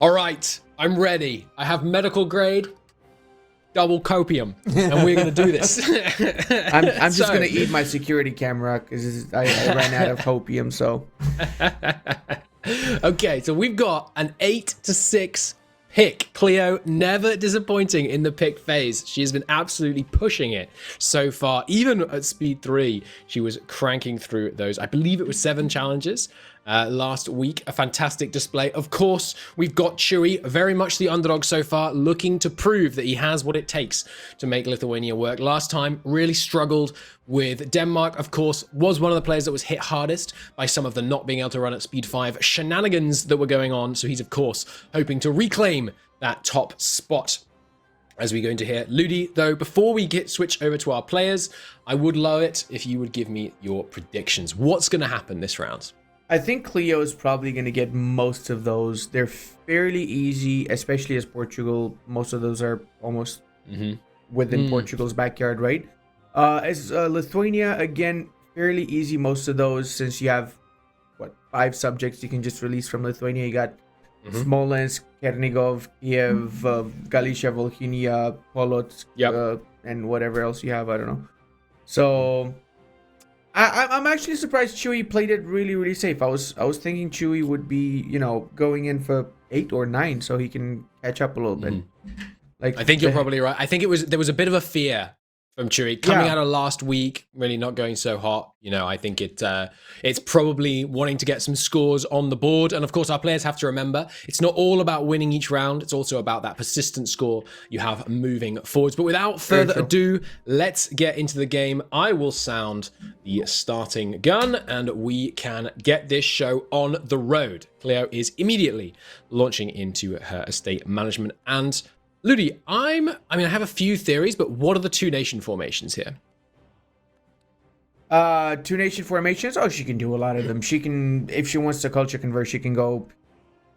All right, I'm ready. I have medical grade double copium, and we're gonna do this. I'm just gonna eat my security camera because I ran out of copium. So okay, so we've got an 8-6 pick. Cleo never disappointing in the pick phase. She has been absolutely pushing it so far. Even at speed 3, she was cranking through those. I believe it was 7 challenges last week. A fantastic display. Of course, we've got Chewy, very much the underdog so far, looking to prove that he has what it takes to make Lithuania work. Last time, really struggled with Denmark. Of course, was one of the players that was hit hardest by some of the not being able to run at speed 5 shenanigans that were going on. So he's, of course, hoping to reclaim that top spot as we go into here. Ludi, though, before we switch over to our players, I would love it if you would give me your predictions. What's going to happen this round? I think Cleo is probably going to get most of those. They're fairly easy, especially as Portugal. Most of those are almost within Portugal's backyard, right? As Lithuania, again, fairly easy, most of those, since you have, 5 subjects you can just release from Lithuania. You got Smolensk, Chernigov, Kiev, Galicia, Volhynia, Polotsk, and whatever else you have, I don't know. So I'm actually surprised Chewy played it really, really safe. I was thinking Chewy would be, going in for 8 or 9 so he can catch up a little bit. Like, I think you're probably right. I think there was a bit of a fear from Chewy coming out of last week, really not going so hot. I think it's probably wanting to get some scores on the board. And of course, our players have to remember, it's not all about winning each round. It's also about that persistent score you have moving forwards. But without further ado, let's get into the game. I will sound the starting gun and we can get this show on the road. Cleo is immediately launching into her estate management. And Ludi, I have a few theories, but what are the 2 nation formations here? 2 nation formations? Oh, she can do a lot of them. She can, if she wants to culture convert, she can go.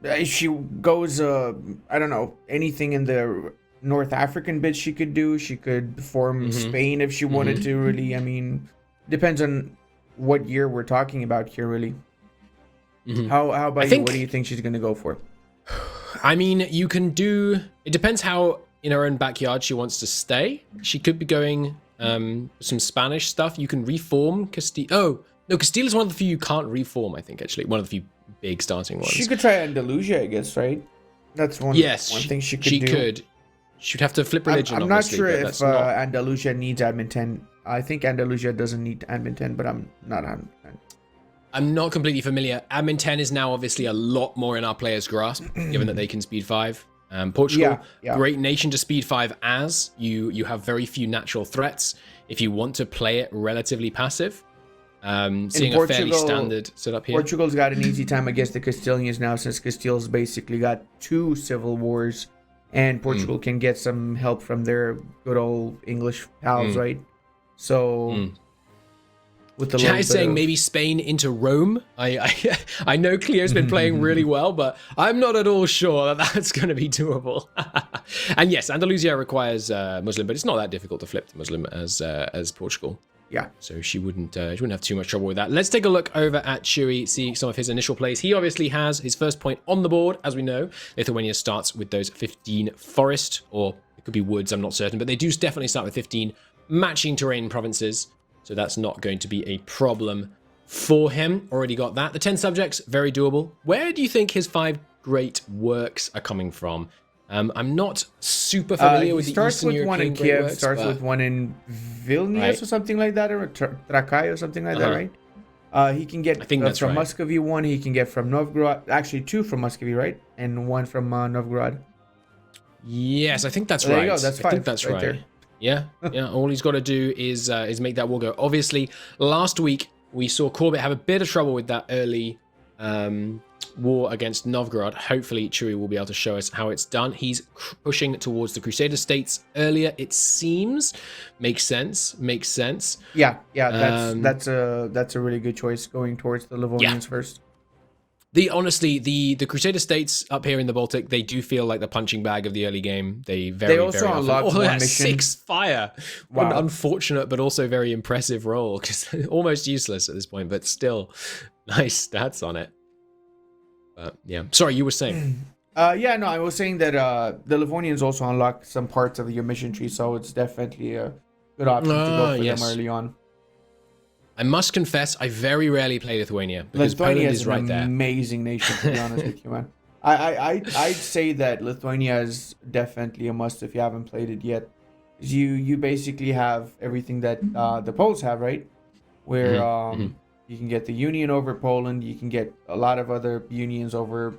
If she goes, I don't know, anything in the North African bits she could do. She could form Spain if she wanted to, really. I mean, depends on what year we're talking about here, really. How about you? What do you think she's going to go for? I mean, you can do... It depends how in her own backyard she wants to stay. She could be going some Spanish stuff. You can reform Castile. Oh, no, Castile is one of the few you can't reform, I think, actually. One of the few big starting ones. She could try Andalusia, I guess, right? That's one thing she could do. She could. She'd have to flip religion, I'm not sure if Andalusia needs admin 10. I think Andalusia doesn't need admin 10, but I'm not 100%. I'm not completely familiar. Admin 10 is now obviously a lot more in our players' grasp, given that they can speed 5. Portugal, great nation to speed 5 as. You have very few natural threats if you want to play it relatively passive. Seeing a fairly standard setup here. Portugal's got an easy time against the Castilians now, since Castile's basically got 2 civil wars, and Portugal can get some help from their good old English pals, right? So... Chad is saying maybe Spain into Rome. I know Cleo's been playing really well, but I'm not at all sure that that's going to be doable. And yes, Andalusia requires Muslim, but it's not that difficult to flip to Muslim as Portugal. Yeah. So she wouldn't have too much trouble with that. Let's take a look over at Chewy, see some of his initial plays. He obviously has his first point on the board, as we know. Lithuania starts with those 15 forest, or it could be woods, I'm not certain, but they do definitely start with 15 matching terrain provinces. So that's not going to be a problem for him. Already got that. The 10 subjects, very doable. Where do you think his 5 great works are coming from? I'm not super familiar with the Eastern European one in Kiev, starts with one in Vilnius or something like that, or Trakai or something like that, right? He can get from Muscovy 1, he can get from Novgorod, actually 2 from Muscovy, right? And 1 from Novgorod. Yes, I think that's right. There you go, that's 5. I think that's right. There. Yeah. All he's got to do is make that wall go. Obviously, last week we saw Corbett have a bit of trouble with that early war against Novgorod. Hopefully, Chewy will be able to show us how it's done. He's pushing towards the Crusader states earlier, it seems. Makes sense. Yeah. That's a really good choice, going towards the Livonians first. Honestly, the Crusader states up here in the Baltic, they do feel like the punching bag of the early game. They also very unlock one mission. 6 fire. Wow. What an unfortunate but also very impressive roll, because almost useless at this point, but still nice stats on it. But yeah, sorry, you were saying. Yeah, no, I was saying that the Livonians also unlock some parts of your mission tree, so it's definitely a good option to go for them early on. I must confess, I very rarely play Lithuania because Lithuania Poland is is right there. an amazing nation, to be honest with you, man. I'd say that Lithuania is definitely a must if you haven't played it yet. You basically have everything that the Poles have, right? Where you can get the Union over Poland, you can get a lot of other unions over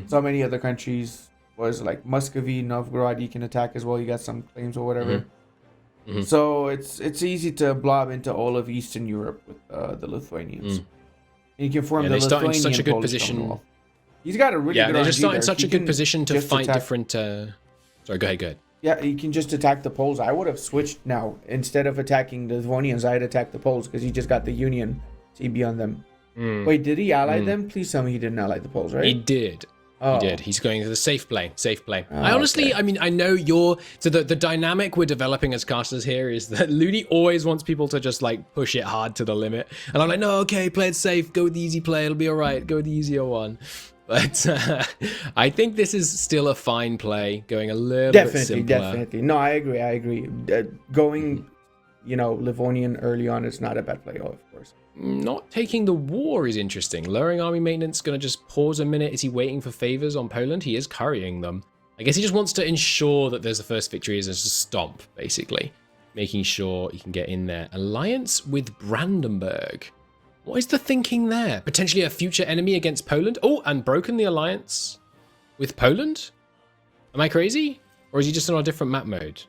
so many other countries. Was like Muscovy, Novgorod, you can attack as well. You got some claims or whatever. So it's easy to blob into all of Eastern Europe with the Lithuanians. And you can form the Lithuanian such a good Polish position. Commonwealth. He's got a really good they're just RNG starting there. such He a good can position to just fight attack- different. Sorry, go ahead. Yeah, you can just attack the Poles. I would have switched now. Instead of attacking the Livonians, I'd attack the Poles because he just got the Union CB on them. Wait, did he ally them? Please tell me he didn't ally the Poles, right? He did. Oh. He did. He's going to the safe play. Oh, I honestly, I mean, I know so the dynamic we're developing as casters here is that Looney always wants people to just like push it hard to the limit. And I'm like, no, okay, play it safe. Go with the easy play. It'll be all right. Go with the easier one. But I think this is still a fine play, going a little bit simpler. Definitely. No, I agree. Going, Livonian early on is not a bad play, of course. Not taking the war is interesting. Lowering army maintenance, going to just pause a minute. Is he waiting for favors on Poland? He is currying them. I guess he just wants to ensure that there's the first victory is just a stomp, basically. Making sure he can get in there. Alliance with Brandenburg. What is the thinking there? Potentially a future enemy against Poland? Oh, and broken the alliance with Poland? Am I crazy? Or is he just on a different map mode?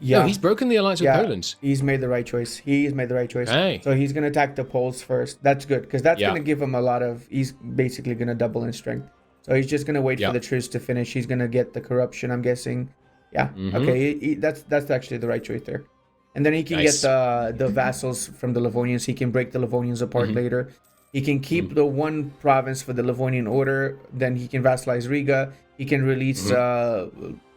Yeah. No, he's broken the alliance with Poland. He's made the right choice. Hey. So he's going to attack the Poles first. That's good because that's going to give him a lot of... He's basically going to double in strength. So he's just going to wait for the truce to finish. He's going to get the corruption, I'm guessing. Yeah. Okay. That's actually the right choice there. And then he can get the vassals from the Livonians. He can break the Livonians apart later. He can keep the one province for the Livonian order. Then he can vassalize Riga. He can release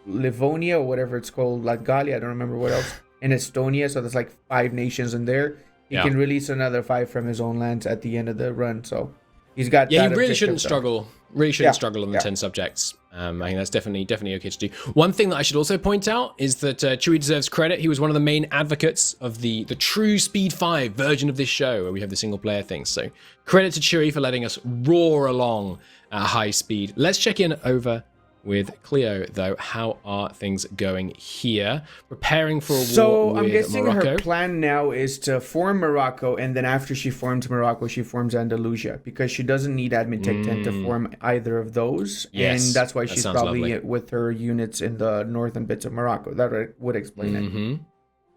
Livonia or whatever it's called, Latgalia, I don't remember what else, and Estonia. So there's like 5 nations in there. He can release another 5 from his own lands at the end of the run. So he's got. Yeah, he really shouldn't struggle. Really shouldn't struggle on the 10 subjects. I think that's definitely okay to do. One thing that I should also point out is that Chewy deserves credit. He was one of the main advocates of the true Speed 5 version of this show, where we have the single player thing. So credit to Chewy for letting us roar along at high speed. Let's check in over with Cleo, though. How are things going here? Preparing for a war with Morocco. So I'm guessing her plan now is to form Morocco, and then after she forms Morocco, she forms Andalusia, because she doesn't need Admin Tech 10 to form either of those. Yes, and that's why she's probably lovely. with her units in the northern bits of Morocco. That would explain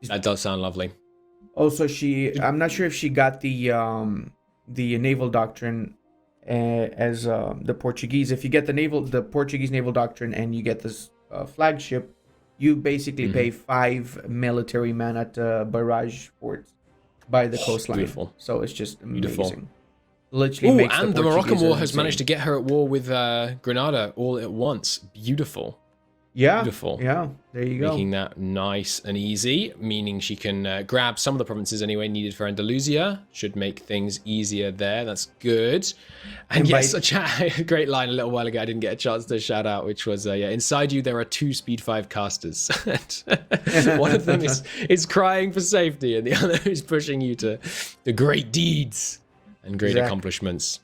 it. That does sound lovely. Also, I'm not sure if she got the naval doctrine as the Portuguese. If you get the Portuguese naval doctrine and you get this flagship, you basically pay 5 military man at barrage forts by the coastline. Beautiful. So it's just amazing. Beautiful. Literally makes and the Moroccan war has managed to get her at war with Granada all at once. Beautiful. Yeah. Beautiful. Yeah. There you go. Making that nice and easy, meaning she can grab some of the provinces anyway needed for Andalusia. Should make things easier there. That's good. And yes, a great line a little while ago I didn't get a chance to shout out, which was, inside you there are 2 Speed 5 casters. One of them is crying for safety, and the other is pushing you to the great deeds and great accomplishments.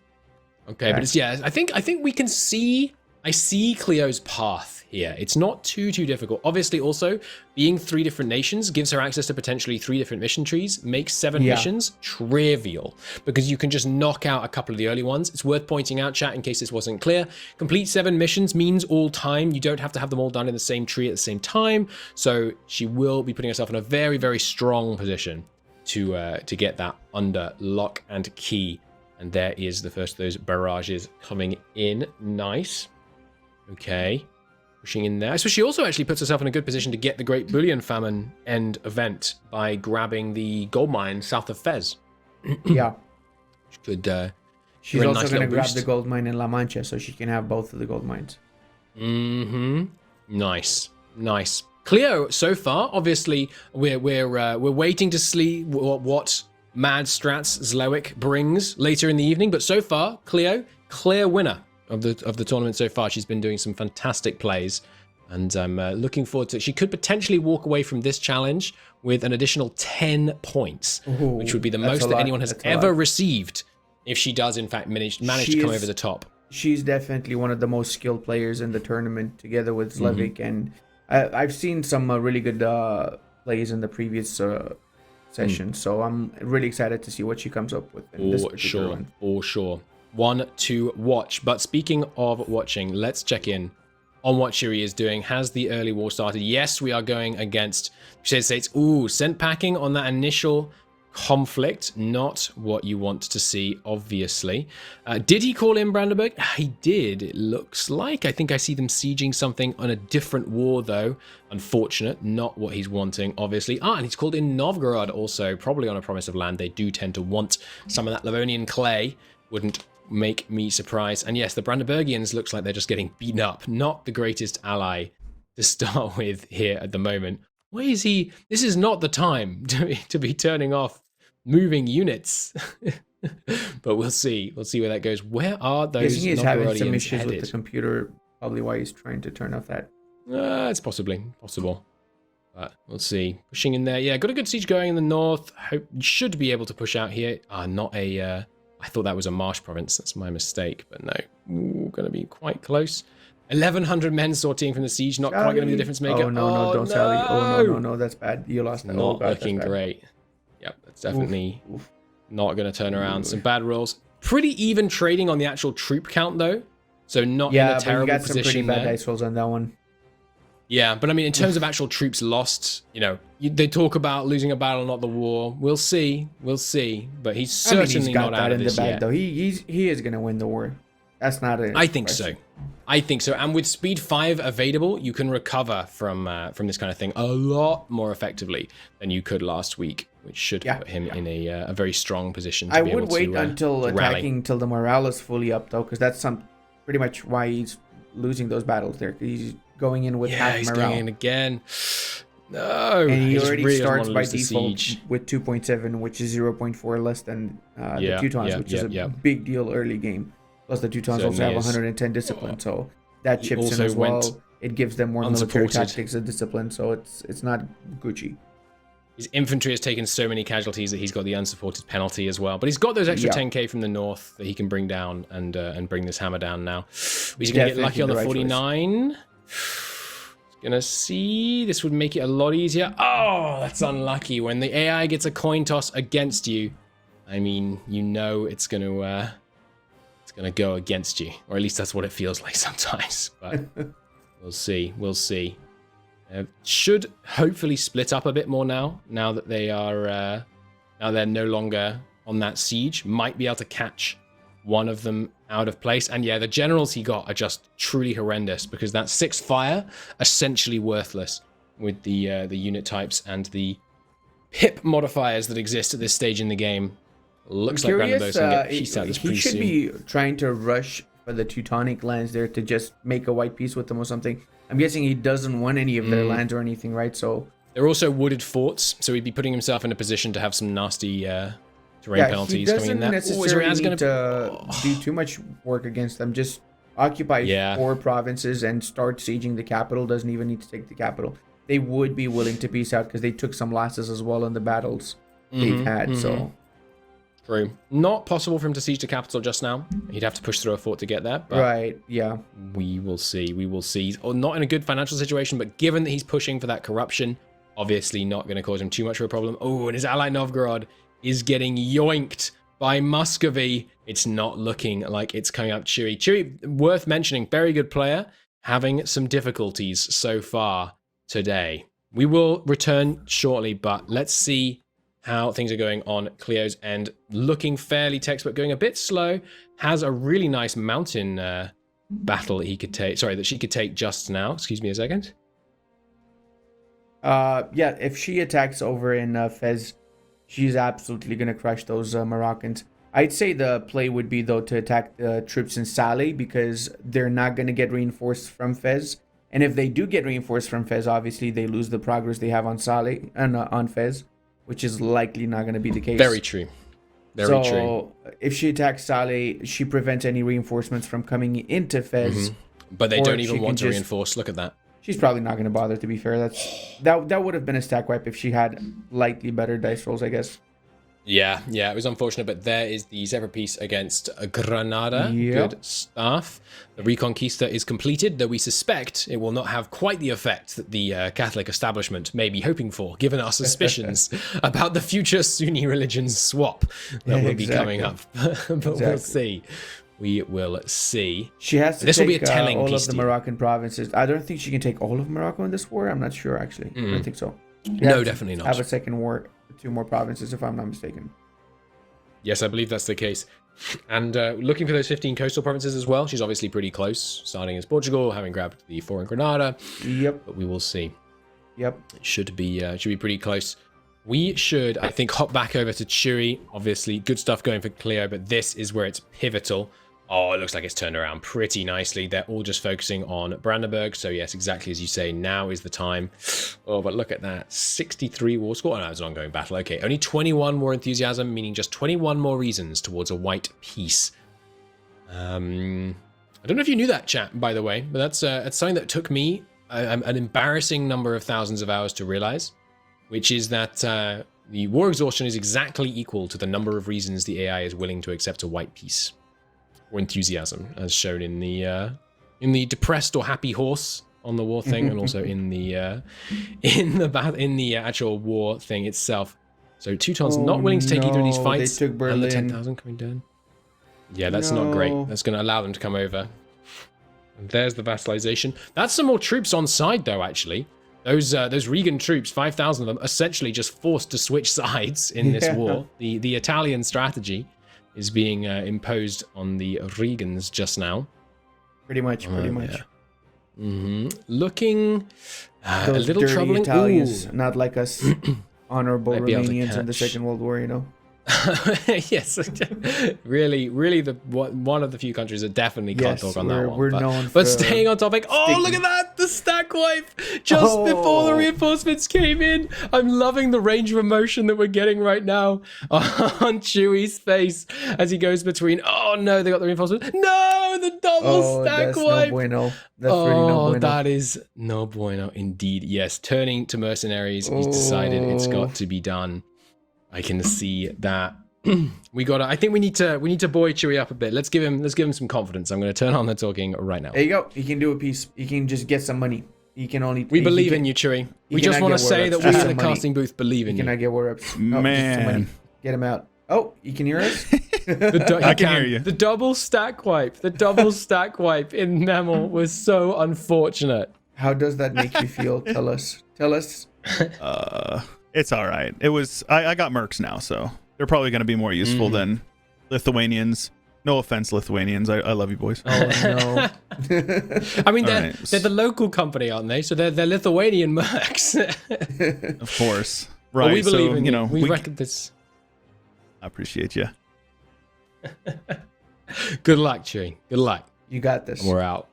Okay, but it's, I think we can see... I see Cleo's path here. It's not too difficult. Obviously, also, being 3 different nations gives her access to potentially 3 different mission trees, makes 7 missions trivial, because you can just knock out a couple of the early ones. It's worth pointing out, chat, in case this wasn't clear. Complete 7 missions means all time. You don't have to have them all done in the same tree at the same time. So she will be putting herself in a very, very strong position to get that under lock and key. And there is the first of those barrages coming in. Nice. Okay, pushing in there. So she also actually puts herself in a good position to get the Great Bullion Famine end event by grabbing the gold mine south of Fez. Yeah. Which could, she's also going to grab the gold mine in La Mancha, so she can have both of the gold mines. Nice. Cleo, so far, obviously, we're waiting to see what Mad Strats Zlowick brings later in the evening, but so far, Cleo, clear winner. of the tournament so far. She's been doing some fantastic plays, and I'm looking forward to it. She could potentially walk away from this challenge with an additional 10 points, which would be the most that anyone has ever received if she does, in fact, manage to come over the top. She's definitely one of the most skilled players in the tournament, together with Slevik, and I've seen some really good plays in the previous session, so I'm really excited to see what she comes up with in this particular one. For sure. One to watch. But speaking of watching, let's check in on what Chewy is doing. Has the early war started? Yes, we are going against United States. Ooh, scent packing on that initial conflict. Not what you want to see, obviously. Did he call in Brandenburg? He did, it looks like. I think I see them sieging something on a different war, though. Unfortunate, not what he's wanting, obviously. And he's called in Novgorod also, probably on a promise of land. They do tend to want some of that Livonian clay. Wouldn't make me surprised. And yes, the Brandenburgians looks like they're just getting beaten up. Not the greatest ally to start with here at the moment. Why is he? This is not the time to be turning off moving units. But we'll see. We'll see where that goes. Where are those Novgorodians he's having some issues headed? with the computer. Probably why he's trying to turn off that. It's possible. But we'll see. Pushing in there. Yeah, got a good siege going in the north. Hope should be able to push out here. Not a... I thought that was a marsh province. That's my mistake. But no. Ooh, going to be quite close. 1,100 men sorting from the siege. Not quite going to be the difference maker. Oh, no, don't Sally. Oh, no, that's bad. You lost that. Not looking great. Yep, that's definitely not going to turn around. Some bad rolls. Pretty even trading on the actual troop count, though. So not in a terrible position. Yeah, but you got some pretty bad dice rolls on that one. Yeah, but I mean, in terms of actual troops lost, they talk about losing a battle, not the war. We'll see. But he's certainly not out of this yet. Though. He is going to win the war. That's not it. I think so. And with speed 5 available, you can recover from this kind of thing a lot more effectively than you could last week, which should put him in a very strong position to be able to I would wait until attacking till the morale is fully up, though, because that's pretty much why he's losing those battles there. He's going in with half he's morale. Going in again. No, and he already really starts by default with 2.7, which is 0.4 less than the Teutons, which is a big deal early game. Plus the Teutons also have 110 discipline, so that chips in as well. It gives them more military tactics and discipline, so it's not Gucci. His infantry has taken so many casualties that he's got the unsupported penalty as well. But he's got those extra 10k from the north that he can bring down and bring this hammer down now. He's going to get lucky on the 49. Gonna see. This would make it a lot easier. Oh, that's unlucky. When the AI gets a coin toss against you, I mean, it's gonna go against you, or at least that's what it feels like sometimes. But we'll see. Should hopefully split up a bit more now that they are now they're no longer on that siege. Might be able to catch one of them out of place. And yeah, the generals he got are just truly horrendous, because that 6 fire essentially worthless with the unit types and the pip modifiers that exist at this stage in the game. Looks like Brandenburg's going to get pieced out this pretty soon. He should be trying to rush for the Teutonic lands there to just make a white peace with them or something. I'm guessing he doesn't want any of their lands or anything, right? So they're also wooded forts, so he'd be putting himself in a position to have some nasty terrain penalties coming in there. He doesn't necessarily need to do too much work against them. Just occupy 4 provinces and start sieging the capital. Doesn't even need to take the capital. They would be willing to peace out because they took some losses as well in the battles they've had. So true. Not possible for him to siege the capital just now. He'd have to push through a fort to get there. But right, yeah. We will see. Or not in a good financial situation, but given that he's pushing for that corruption, obviously not going to cause him too much of a problem. Oh, and his ally Novgorod is getting yoinked by Muscovy. It's not looking like it's coming up Chewy. Chewy, worth mentioning, very good player, having some difficulties so far today. We will return shortly, but let's see how things are going on Cleo's end. Looking fairly textbook, going a bit slow. Has a really nice mountain battle that he could take. Sorry, that she could take just now. Excuse me a second. Yeah, if she attacks over in Fez, she's absolutely going to crush those Moroccans. I'd say the play would be, though, to attack the troops in Salé, because they're not going to get reinforced from Fez. And if they do get reinforced from Fez, obviously they lose the progress they have on Salé and on Fez, which is likely not going to be the case. Very true. Very true. If she attacks Saleh, she prevents any reinforcements from coming into Fez. But they don't even want to reinforce. Look at that. She's probably not going to bother, to be fair. That would have been a stack wipe if she had lightly better dice rolls, I guess. Yeah, it was unfortunate, but there is the separate piece against Granada. Yep. Good stuff. The Reconquista is completed, though we suspect it will not have quite the effect that the Catholic establishment may be hoping for, given our suspicions about the future Sunni religion swap that will be coming up. But we'll see. We will see. She has to this take will be a telling all piece of the Moroccan provinces. I don't think she can take all of Morocco in this war. I'm not sure, actually. I don't think so. No, definitely not. Have a second war. 2 more provinces, if I'm not mistaken. Yes, I believe that's the case. And looking for those 15 coastal provinces as well. She's obviously pretty close, starting as Portugal, having grabbed the 4 in Granada. Yep. But we will see. Yep. It should be pretty close. We should, I think, hop back over to Chewy. Obviously, good stuff going for Cleo, but this is where it's pivotal. Oh, it looks like it's turned around pretty nicely. They're all just focusing on Brandenburg. So yes, exactly as you say, now is the time. Oh, but look at that. 63 war score. Oh, no, it's an ongoing battle. Okay, only 21 more enthusiasm, meaning just 21 more reasons towards a white peace. I don't know if you knew that, chat, by the way, but that's something that took me an embarrassing number of thousands of hours to realize, which is that the war exhaustion is exactly equal to the number of reasons the AI is willing to accept a white peace. Or enthusiasm, as shown in the depressed or happy horse on the war thing, and also in the actual war thing itself. So Teutons not willing to take either of these fights. They took Berlin. And the 10,000 coming down. Yeah, that's not great. That's going to allow them to come over. And there's the vassalization. That's some more troops on side, though. Actually, those Regan troops, 5,000 of them, essentially just forced to switch sides in this war. The Italian strategy is being imposed on the Regans just now. Pretty much. Yeah. Looking a little dirty troubling. Italians, Ooh. not like us honorable Romanians in the Second World War, you know. Yes, really, one of the few countries that definitely can't talk on that one. We're known but staying on topic. Oh, look at that! The stack wipe just before the reinforcements came in. I'm loving the range of emotion that we're getting right now on Chewy's face as he goes between. Oh no, they got the reinforcements. No, the double stack wipe. No bueno. That's really no bueno. That is no bueno indeed. Yes, turning to mercenaries. He's decided it's got to be done. I can see that. I think we need to buoy Chewy up a bit. Let's give him some confidence. I'm going to turn on the talking right now. There you go. He can do a piece. He can just get some money. He can only. We believe in you, Chewy. We just want to say that we in the casting booth believe in you. Can I get war ups? Man, get him out. Oh, you can hear us? I can hear you. The double stack wipe. The double stack wipe in Memel was so unfortunate. How does that make you feel? Tell us. It's all right. It was. I got mercs now, so they're probably going to be more useful than Lithuanians. No offense, Lithuanians. I love you, boys. Oh no. I mean, they're the local company, aren't they? So they're Lithuanian mercs. Of course, right? Well, we believe so, in you know. We reckon this. I appreciate you. Good luck, Chewy. Good luck. You got this. We're out.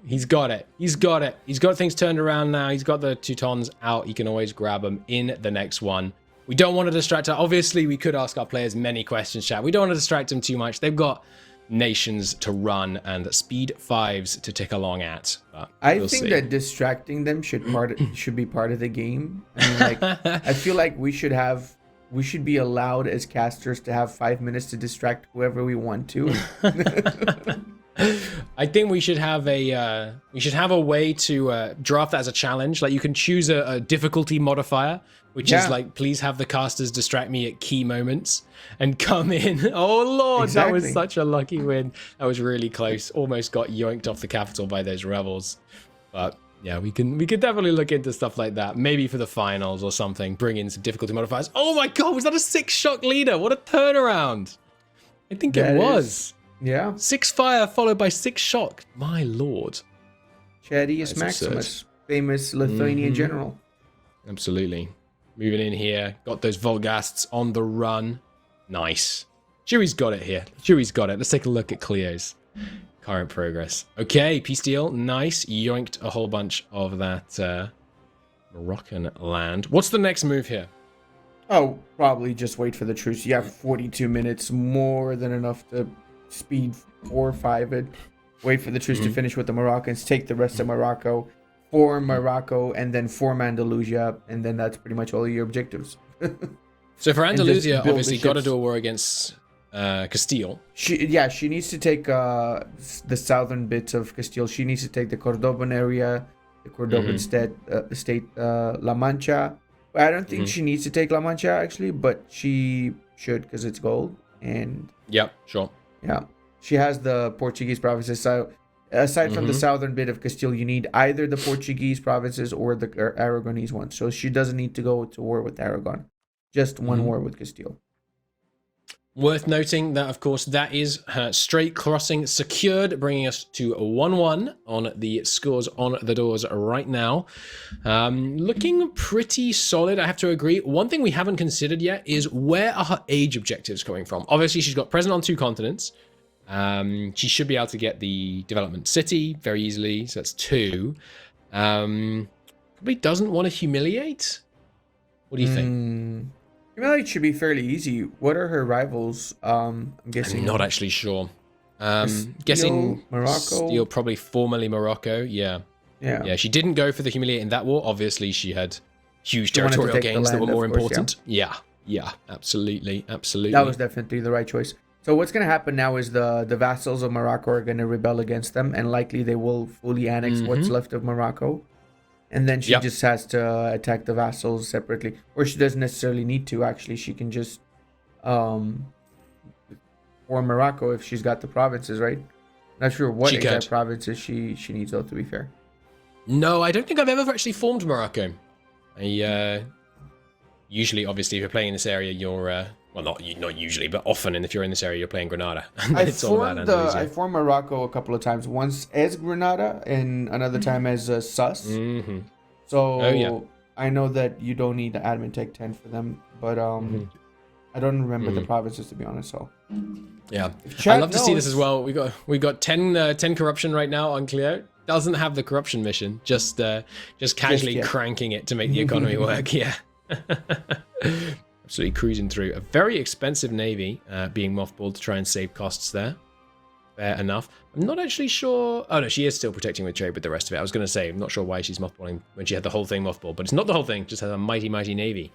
He's got it. He's got things turned around now. He's got the Teutons out. He can always grab them in the next one. We don't want to distract her. Obviously, we could ask our players many questions, chat. We don't want to distract them too much. They've got nations to run and speed 5s to tick along at. But I think that distracting them should be part of the game. I mean, like, I feel like we should be allowed as casters to have 5 minutes to distract whoever we want to. I think we should have a way to draft that as a challenge. Like you can choose a difficulty modifier, which is like, please have the casters distract me at key moments and come in. Oh Lord, That was such a lucky win. That was really close. Almost got yoinked off the capital by those rebels. But yeah, we could definitely look into stuff like that. Maybe for the finals or something. Bring in some difficulty modifiers. Oh my God, was that a 6-shock leader? What a turnaround! I think it was. Yeah. 6 fire followed by 6 shock. My lord. Chadius Maximus, famous Lithuanian general. Absolutely. Moving in here. Got those Volgasts on the run. Nice. Chewy's got it here. Chewy's got it. Let's take a look at Cleo's current progress. Okay, peace deal. Nice. Yoinked a whole bunch of that Moroccan land. What's the next move here? Oh, probably just wait for the truce. You have 42 minutes, more than enough to speed 4 or 5 it. Wait for the truce to finish with the Moroccans, take the rest of Morocco, form Morocco, and then form Andalusia, and then that's pretty much all of your objectives. So for Andalusia, build the obviously got to ships. do a war against Castile. She needs to take the southern bits of Castile. She needs to take the Cordoban area, the Cordoban state, La Mancha. I don't think she needs to take La Mancha actually, but she should because it's gold. And Yep, sure. yeah, she has the Portuguese provinces. So aside from the southern bit of Castile, you need either the Portuguese provinces or the Aragonese ones. So she doesn't need to go to war with Aragon, just one war with Castile. Worth noting that, of course, that is her straight crossing secured, bringing us to 1-1 on the scores on the doors right now. Looking pretty solid, I have to agree. One thing we haven't considered yet is where are her age objectives coming from? Obviously, she's got present on 2 continents. She should be able to get the development city very easily, so that's 2. Probably doesn't want to humiliate. What do you think? Humiliate should be fairly easy. What are her rivals? I'm guessing. I'm not actually sure. Castile, Guessing Morocco. Still probably formerly Morocco. Yeah. She didn't go for the humiliate in that war. Obviously, she had huge She wanted to territorial take the gains that were land, more of course, important. Yeah, absolutely. That was definitely the right choice. So what's going to happen now is the vassals of Morocco are going to rebel against them, and likely they will fully annex what's left of Morocco. And then she just has to attack the vassals separately. Or she doesn't necessarily need to, actually. She can just form Morocco if she's got the provinces, right? Not sure what exact provinces she needs, though, to be fair. No, I don't think I've ever actually formed Morocco. Usually, obviously, if you're playing in this area, you're... well, not usually, but often, and if you're in this area, you're playing Granada. I formed Morocco a couple of times. Once as Granada, and another time as Sus. So I know that you don't need the admin tech 10 for them, but I don't remember the provinces, to be honest. So yeah, I'd love to see this as well. We got 10 corruption right now on Cleo. Doesn't have the corruption mission. Just casually cranking it to make the economy work. Yeah. Absolutely cruising through. A very expensive navy being mothballed to try and save costs there. Fair enough. I'm not actually sure... Oh, no, she is still protecting with trade with the rest of it. I was going to say, I'm not sure why she's mothballing when she had the whole thing mothballed, but it's not the whole thing. Just has a mighty, mighty navy.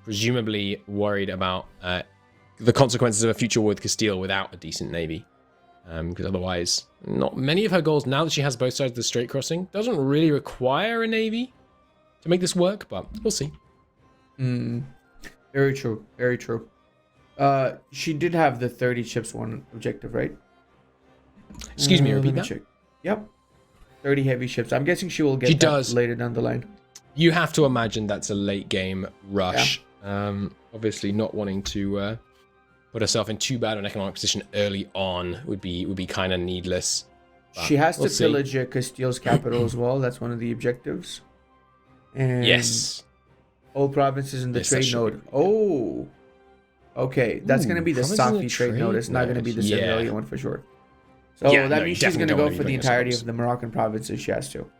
Presumably worried about the consequences of a future war with Castile without a decent navy. Because otherwise, not many of her goals, now that she has both sides of the Strait crossing, doesn't really require a navy to make this work, but we'll see. Very true. Very true. She did have the 30 ships one objective, right? Excuse me, repeat that? Check. Yep. 30 heavy ships. I'm guessing she will get that later down the line. You have to imagine that's a late game rush. Yeah. Obviously not wanting to put herself in too bad an economic position early on would be kind of needless. She has to pillage Castile's capital as well. That's one of the objectives. And yes. All provinces in the trade node. Oh. Okay. That's going to be the Safi trade node. It's not going to be the Senegalia one for sure. So that means she's going to go for the entirety of the Moroccan provinces she has to.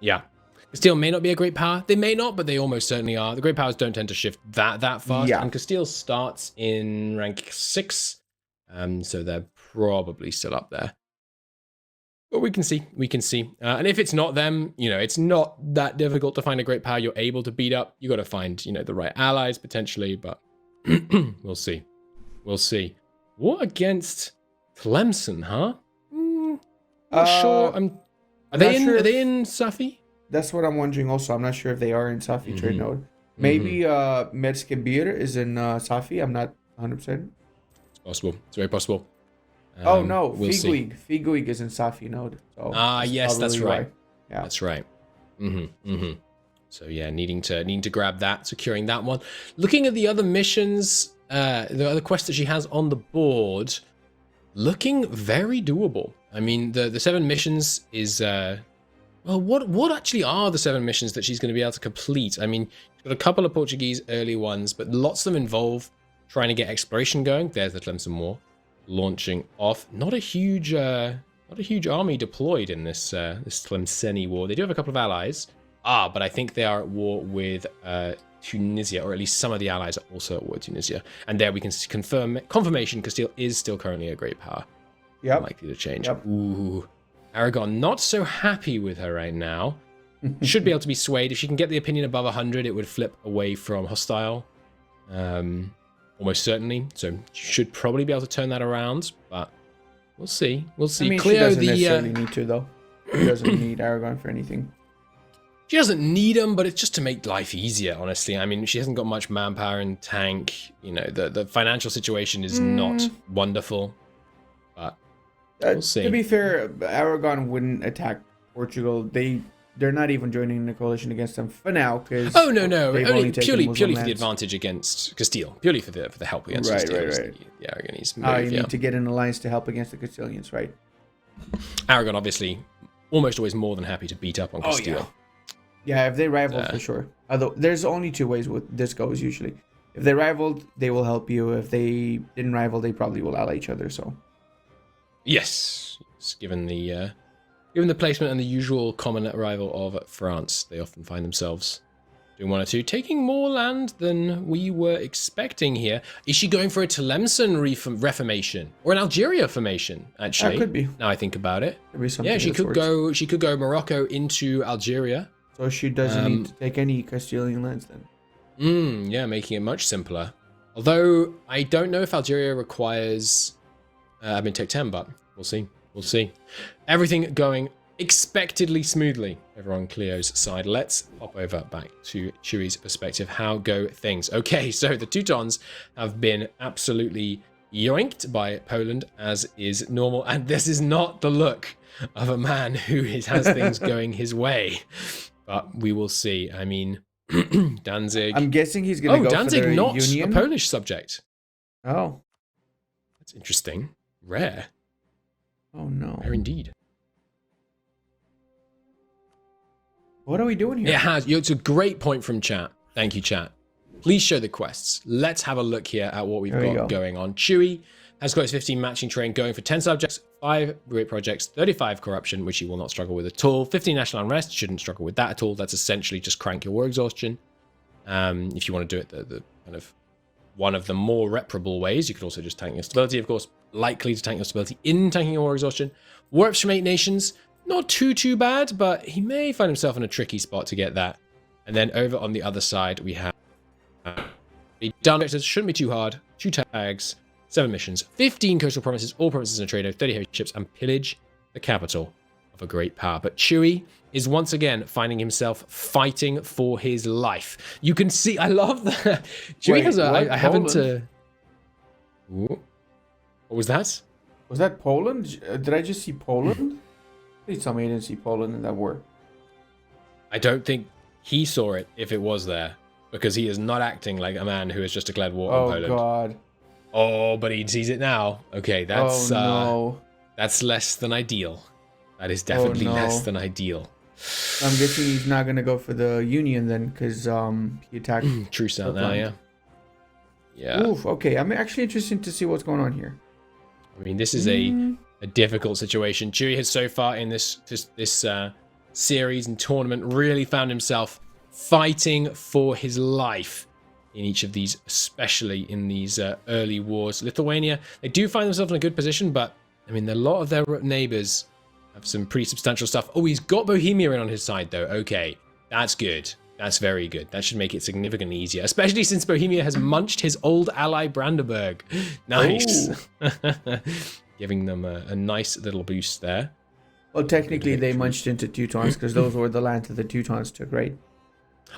Yeah. Castile may not be a great power. They may not, but they almost certainly are. The great powers don't tend to shift that fast. Yeah. And Castile starts in rank 6. So they're probably still up there. But we can see. And if it's not them, it's not that difficult to find a great power you're able to beat up. You got to find, the right allies potentially, but we'll see. What against Tlemcen, huh? Not sure. Are they in Safi? That's what I'm wondering also. I'm not sure if they are in Safi trade node. Maybe Merskebir is in Safi. I'm not 100%. It's possible. It's very possible. Oh no, we'll Figuig is in Safi node. So yes, that's right. Why. Yeah, that's right. So yeah, needing to grab that, securing that one. Looking at the other missions, the other quests that she has on the board, looking very doable. I mean, the 7 missions is well, what actually are the 7 missions that she's going to be able to complete? I mean, she's got a couple of Portuguese early ones, but lots of them involve trying to get exploration going. There's the Tlemcen War launching off. Not a huge army deployed in this Tlemceni war. They do have a couple of allies. but I think they are at war with Tunisia, or at least some of the allies are also at war with Tunisia. And there we can confirmation Castile is still currently a great power. Yep. Likely to change. Yep. Ooh. Aragon, not so happy with her right now. Should be able to be swayed. If she can get the opinion above 100, it would flip away from hostile. Almost certainly. So should probably be able to turn that around, but we'll see. We'll see. I mean, Cleo, she doesn't necessarily need to, though. She doesn't need Aragon for anything. She doesn't need them, but it's just to make life easier, honestly. I mean, she hasn't got much manpower and tank. You know, the financial situation is not wonderful, but we'll see. To be fair, Aragon wouldn't attack Portugal. They're not even joining the coalition against them for now, because only purely for the advantage against Castile, purely for the help against Castile. Right. The Aragonese move, you need to get an alliance to help against the Castilians, right? Aragon, obviously, almost always more than happy to beat up on Castile. Yeah, if they rival, for sure. Although there's only two ways this goes usually. If they rivaled, they will help you. If they didn't rival, they probably will ally each other. So, yes, given the placement and the usual common rival of France, they often find themselves doing one or two, taking more land than we were expecting here. Is she going for a Tlemcen reformation or an Algeria formation? Actually, that could be. Now I think about it, could be something. Yeah, she could go. She could go Morocco into Algeria. So she doesn't need to take any Castilian lands then. Yeah, making it much simpler. Although I don't know if Algeria requires admin tech 10, but we'll see. We'll see. Everything going expectedly smoothly over on Cleo's side. Let's hop over back to Chewy's perspective. How go things? Okay, so the Teutons have been absolutely yoinked by Poland, as is normal. And this is not the look of a man who has things going his way. But we will see. I mean, Danzig. I'm guessing he's going to go Danzig, for the not Union. a Polish subject. Oh. That's interesting. Rare. Oh, no. Rare indeed. What are we doing here? It has. It's a great point from chat. Thank you, chat. Please show the quests. Let's have a look here at what we've got going on. Chewy has got his 15 matching train going for 10 subjects, 5 great projects, 35 corruption, which he will not struggle with at all. 15 national unrest, shouldn't struggle with that at all. That's essentially just crank your war exhaustion. If you want to do it the kind of one of the more reparable ways, you could also just tank your stability, of course. Likely to tank your stability in tanking your war exhaustion. War ups from 8 nations, not too bad, but he may find himself in a tricky spot to get that. And then over on the other side, we have the done directors, shouldn't be too hard. 2 tags, 7 missions, 15 coastal provinces, all provinces in a trade, 30 heavy ships, and pillage the capital of a great power. But Chewy is once again finding himself fighting for his life. You can see, I love that. Chewy has a, I haven't... What was that? Was that Poland? Did I just see Poland? Please tell me I didn't see Poland in that war. I don't think he saw it if it was there, because he is not acting like a man who has just declared war on Poland. Oh, God. Oh, but he sees it now. Okay, that's that's less than ideal. That is definitely less than ideal. I'm guessing he's not going to go for the Union then, because he attacked... Truce out now, yeah. Yeah. Oof, okay, I'm actually interested to see what's going on here. I mean, this is a difficult situation. Chewy has so far in this series and tournament really found himself fighting for his life in each of these, especially in these early wars. Lithuania, they do find themselves in a good position, but I mean, a lot of their neighbors have some pretty substantial stuff. Oh, he's got Bohemia in on his side, though. Okay, that's good. That's very good. That should make it significantly easier, especially since Bohemia has munched his old ally Brandenburg. Nice. Giving them a nice little boost there. Well, technically, they munched into Teutons because those were the lands that the Teutons took, right?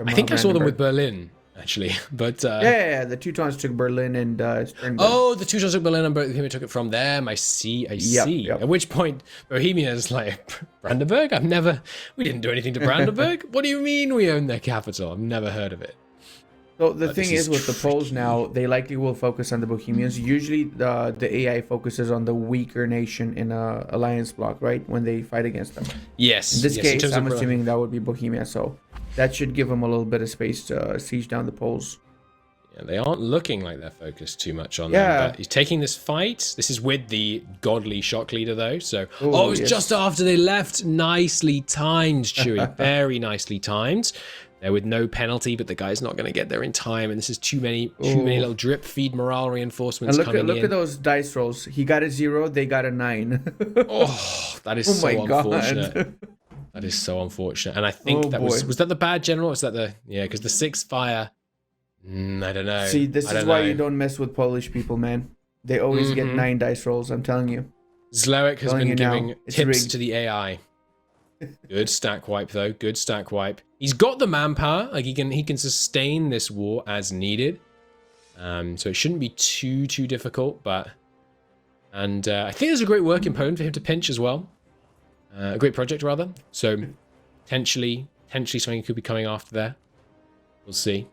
I think I saw them with Berlin, actually. But yeah, the Teutons took Berlin and Sternberg. Oh, the Teutons took Berlin and Bohemia took it from them. I see. Yep. At which point, Bohemia is like, Brandenburg? We didn't do anything to Brandenburg. What do you mean we own their capital? I've never heard of it. So the thing is with the Poles now, they likely will focus on the Bohemians. Usually the AI focuses on the weaker nation in a alliance block, right? When they fight against them. Yes. In this case, I'm assuming that would be Bohemia. So that should give them a little bit of space to siege down the Poles. And they aren't looking like they're focused too much on them. But he's taking this fight. This is with the godly shock leader, though. So, it was just after they left. Nicely timed, Chewy. Very nicely timed. They're with no penalty, but the guy's not going to get there in time. And this is too many little drip feed morale reinforcements coming in. Look at those dice rolls. He got a 0. They got a 9. That is so unfortunate. That is so unfortunate. And I think was that the bad general? Or was that because the 6 fire... I don't know. See, this is why you don't mess with Polish people, man. They always get 9 dice rolls, I'm telling you. Zloek has been giving tips to the AI. Good stack wipe, though. Good stack wipe. He's got the manpower. Like, he can sustain this war as needed. So it shouldn't be too difficult, but... And I think there's a great working pwn for him to pinch as well. A great project, rather. So, potentially something could be coming after there. We'll see.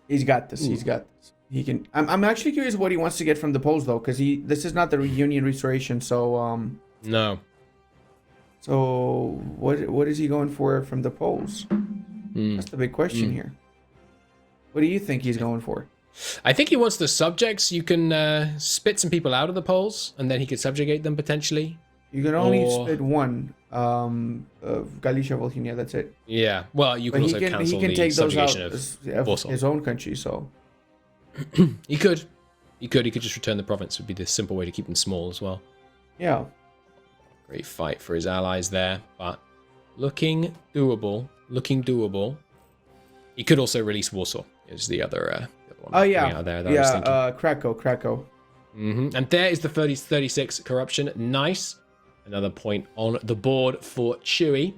He's got this. He's got this. He can. I'm actually curious what he wants to get from the Poles, though, because this is not the Union restoration. So no. So what is he going for from the Poles? That's the big question here. What do you think he's going for? I think he wants the subjects. You can spit some people out of the Poles, and then he could subjugate them potentially. You can only spit one. Galicia, Volhynia, that's it. Yeah. Well, you can also cancel the subjugation of his own country. So he could just return the province. Would be the simple way to keep them small as well. Yeah. Great fight for his allies there, but looking doable. He could also release Warsaw. Is the other one. Oh yeah. Out there Krakow. And there is the 36 corruption. Nice. Another point on the board for Chewy,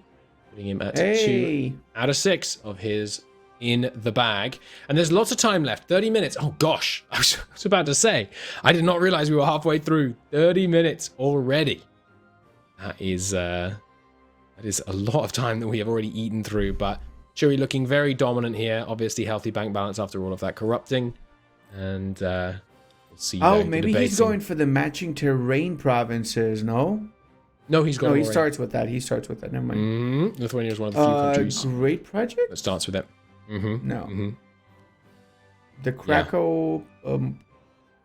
putting him at 2 out of 6 of his in the bag. And there's lots of time left. 30 minutes. Oh gosh, I was about to say, I did not realize we were halfway through. 30 minutes already. That is a lot of time that we have already eaten through. But Chewy looking very dominant here. Obviously, healthy bank balance after all of that corrupting. And we'll see. Maybe he's going for the matching terrain provinces. No, he's got. No, he starts with that. Never mind. Lithuania is one of the few countries. Great project. That starts with it. No. The Krakow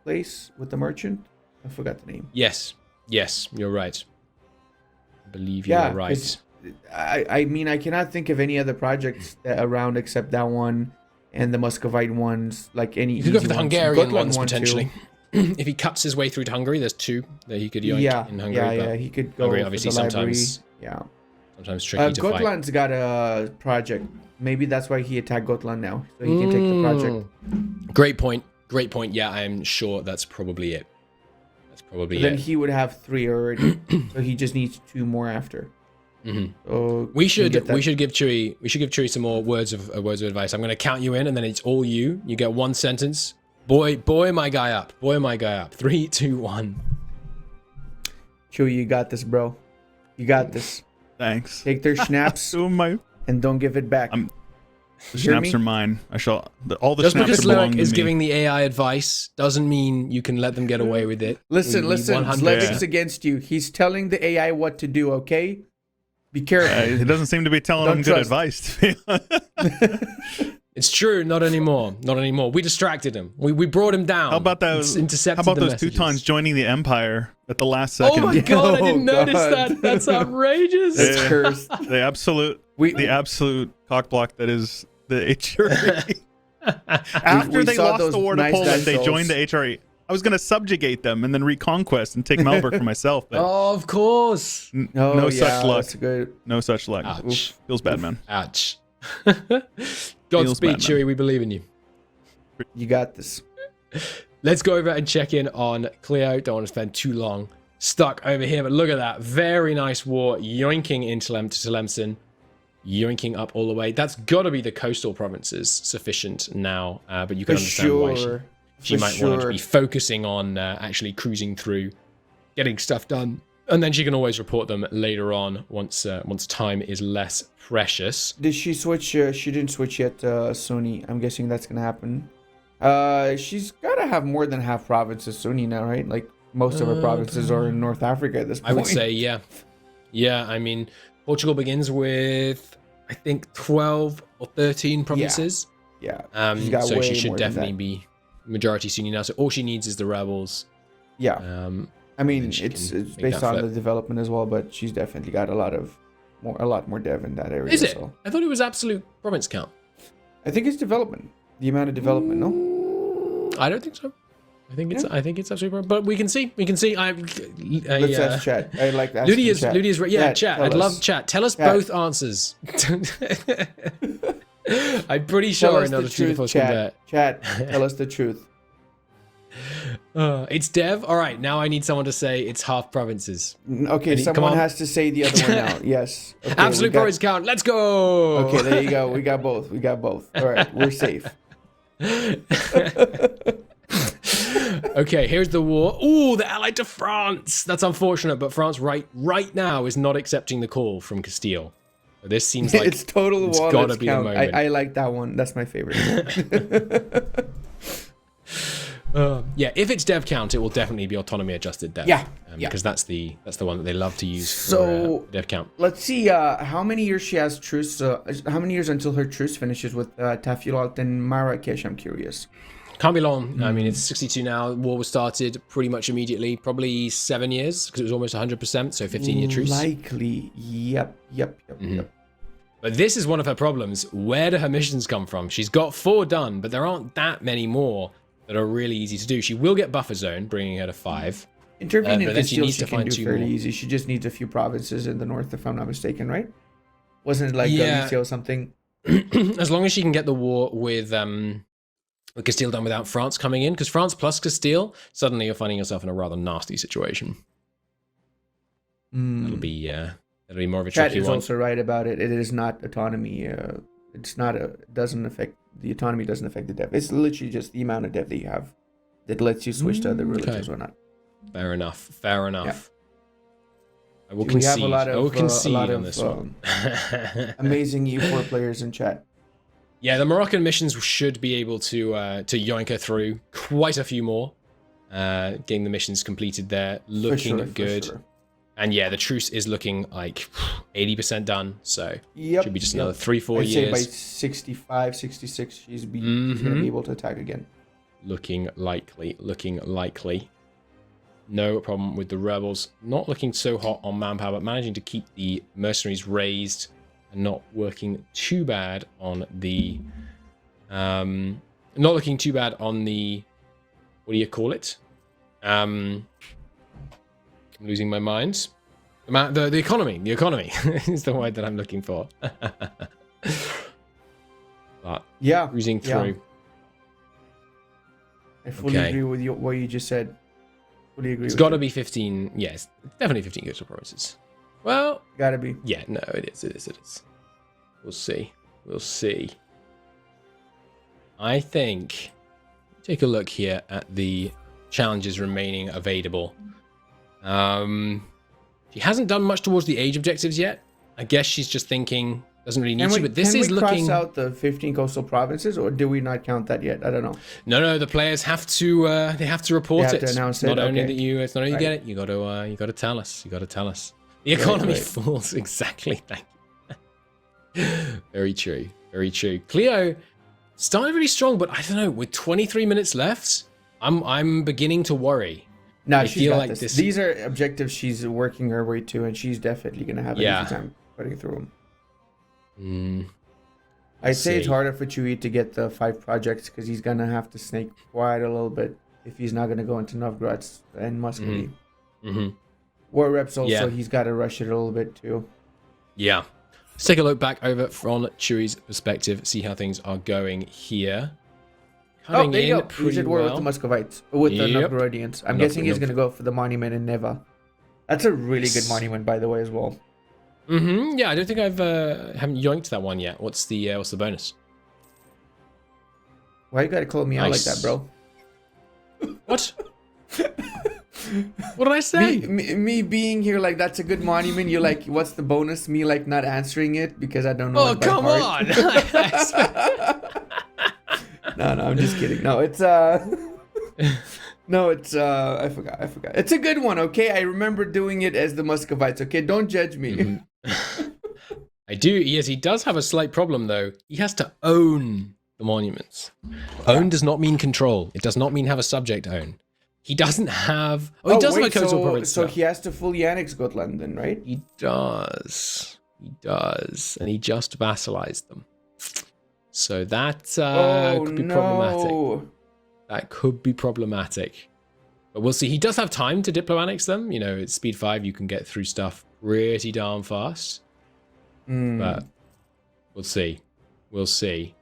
place with the merchant. I forgot the name. Yes, you're right. I believe you're right. I mean, I cannot think of any other projects around except that one and the Muscovite ones. Like any. You could go for the Hungarian ones potentially. If he cuts his way through to Hungary, there's 2 that he could yoink in Hungary. Yeah, he could go. Hungary, obviously, sometimes tricky to fight. Gotland's got a project. Maybe that's why he attacked Gotland now, so he can take the project. Great point. Yeah, I'm sure that's probably it. Then he would have 3 already, so he just needs 2 more after. So we should give Chewy some more words of advice. I'm going to count you in, and then it's all you. You get 1 sentence. Boy, my guy up. 3, 2, 1. Chewy, you got this, bro. You got this. Thanks. Take their schnapps and don't give it back. The schnapps are mine. I shall. All the Just schnapps because belong to me. is giving the AI advice doesn't mean you can let them get away with it. Listen. Zlevic's against you. He's telling the AI what to do. Okay, be careful. He doesn't seem to be telling them good advice. To be It's true. Not anymore. We distracted him. We brought him down. How about those? Intercepted How about those messages. Teutons joining the Empire at the last second? Oh my god! I didn't notice that. That's outrageous. It's cursed. The absolute cockblock that is the HRE. After they lost the war to Poland, they joined the HRE. I was going to subjugate them and then reconquest and take Malberg for myself. But of course. No such luck. That's good. No such luck. Ouch. Feels bad, man. Ouch. Godspeed, Chewy. We believe in you. You got this. Let's go over and check in on Cleo. Don't want to spend too long stuck over here, but look at that. Very nice war. Yoinking into Tlemcen. Yoinking up all the way. That's got to be the coastal provinces sufficient now. But you can understand why she might want to be focusing on actually cruising through, getting stuff done. And then she can always report them later on once time is less precious. Did she switch? She didn't switch yet, Sunni. I'm guessing that's going to happen. She's got to have more than half provinces Sunni now, right? Like most of her provinces are in North Africa at this point. I would say, yeah. Yeah, I mean, Portugal begins with, I think, 12 or 13 provinces. Yeah. So she should definitely be majority Sunni now, so all she needs is the rebels. Yeah. I mean, she it's can based that on flip. the development as well, but she's definitely got a lot more dev in that area. Is it? So. I thought it was absolute province count. I think it's development. The amount of development, no? I don't think so. I think it's absolutely, but we can see. Let's ask chat. I like that. Ludia's right. Yeah, chat. I'd love chat. Tell us both answers. I'm pretty sure another truth, chat. Tell us the truth. It's dev. All right, now I need someone to say it's half provinces. Okay, someone has to say the other one out. Yes. Okay, absolute province count. Let's go. Okay, there you go. We got both. All right, we're safe. Okay, here's the war. Ooh, they're allied to France. That's unfortunate, but France right now is not accepting the call from Castile. So this seems like it's total it's gotta be count. the moment. I like that one. That's my favorite. Yeah, if it's dev count, it will definitely be autonomy adjusted dev. Yeah, because that's the one that they love to use for dev count. Let's see how many years she has truce. How many years until her truce finishes with Tafilat and Marrakesh? I'm curious. Can't be long. I mean, it's 62 now. War was started pretty much immediately. Probably 7 years because it was almost 100%. So 15-year truce. Likely. Yep. But this is one of her problems. Where do her missions come from? She's got 4 done, but there aren't that many more that are really easy to do. She will get buffer zone, bringing her to 5. Intervening in Castile she can do 2 fairly more. easy. She just needs a few provinces in the north, if I'm not mistaken, right? Wasn't it like Galicia or something? As long as she can get the war with Castile done without France coming in, because France plus Castile, suddenly you're finding yourself in a rather nasty situation. That'll be more of a tricky Chat is one. also right about it. It is not autonomy. Doesn't affect the autonomy. Doesn't affect the dev. It's literally just the amount of dev that you have that lets you switch to other religions or not. Fair enough. Yeah. I will We concede. have a lot of on this one. amazing EU4 players in chat. Yeah, the Moroccan missions should be able to yoink her through quite a few more. Getting the missions completed there, looking good. Sure. And yeah, the truce is looking like 80% done. So should be just another 3-4 years. I'd say by 65, 66, she's going to be able to attack again. Looking likely. No problem with the rebels. Not looking so hot on manpower, but managing to keep the mercenaries raised. And not working too bad on the not looking too bad on the, what do you call it? I'm losing my mind. The economy is the word that I'm looking for. But cruising through. I fully agree with what you just said. Fully agree. It's got to be 15. Yes, definitely 15 coastal provinces. Well, gotta be. Yeah, no, it is. We'll see. I think, take a look here at the challenges remaining available. She hasn't done much towards the age objectives yet. I guess she's just thinking, doesn't really need to, but this is looking... Can we cross out the 15 coastal provinces, or do we not count that yet? I don't know. No, the players have to, they have to report it. They have to announce it's not it. only that you, it's not only you get it, you got to tell us. The economy falls, exactly. Thank you. Very true. Cleo started really strong, but I don't know. With 23 minutes left, I'm beginning to worry. No, she's got this. These are objectives she's working her way to, and she's definitely gonna have an easy time putting through them. I'd say it's harder for Chewy to get the 5 projects because he's gonna have to snake quite a little bit if he's not gonna go into Novgorod and Muscovy. War reps also, he's got to rush it a little bit too. Yeah. Let's take a look back over from Chewy's perspective, see how things are going here. There you go. He's at war with the Muscovites, with the Novgorodians. I'm guessing he's going to go for the monument in Neva. That's a really good monument, by the way, as well. Yeah, I don't think haven't yoinked that one yet. What's the bonus? Why you got to call me out like that, bro? What? What did I say? Me being here like that's a good monument. You're like, what's the bonus? Me like not answering it because I don't know. Oh, come on! No, I'm just kidding. No, it's I forgot. It's a good one. Okay, I remember doing it as the Muscovites. Okay, don't judge me. I do. Yes, he does have a slight problem though. He has to own the monuments. Own does not mean control. It does not mean have a subject own. He doesn't have... Oh, he does have a coastal province. So he has to fully annex Gotland then, right? He does. He does. And he just vassalized them. So that could be problematic. That could be problematic. But we'll see. He does have time to diplo annex them. You know, it's speed 5. You can get through stuff pretty darn fast. But we'll see. We'll see.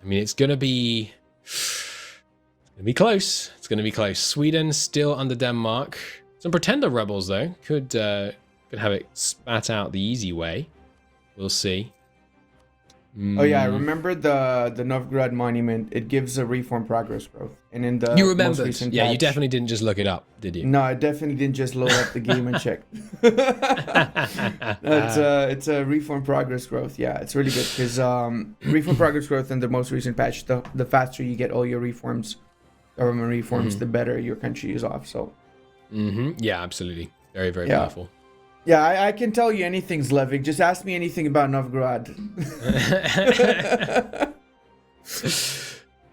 I mean, it's going to be close. It's going to be close. Sweden still under Denmark. Some pretender rebels, though. Could have it spat out the easy way. We'll see. Oh yeah, I remember the Novgorod monument. It gives a reform progress growth, and in the you remember, most recent yeah, patch, you definitely didn't just look it up, did you? No, I definitely didn't just load up the game and check. It's a reform progress growth. Yeah, it's really good because reform progress growth in the most recent patch, the faster you get all your reforms, government reforms, the better your country is off. So. Yeah, absolutely. Very, very powerful. Yeah, I can tell you anything, Zlevik. Just ask me anything about Novgorod.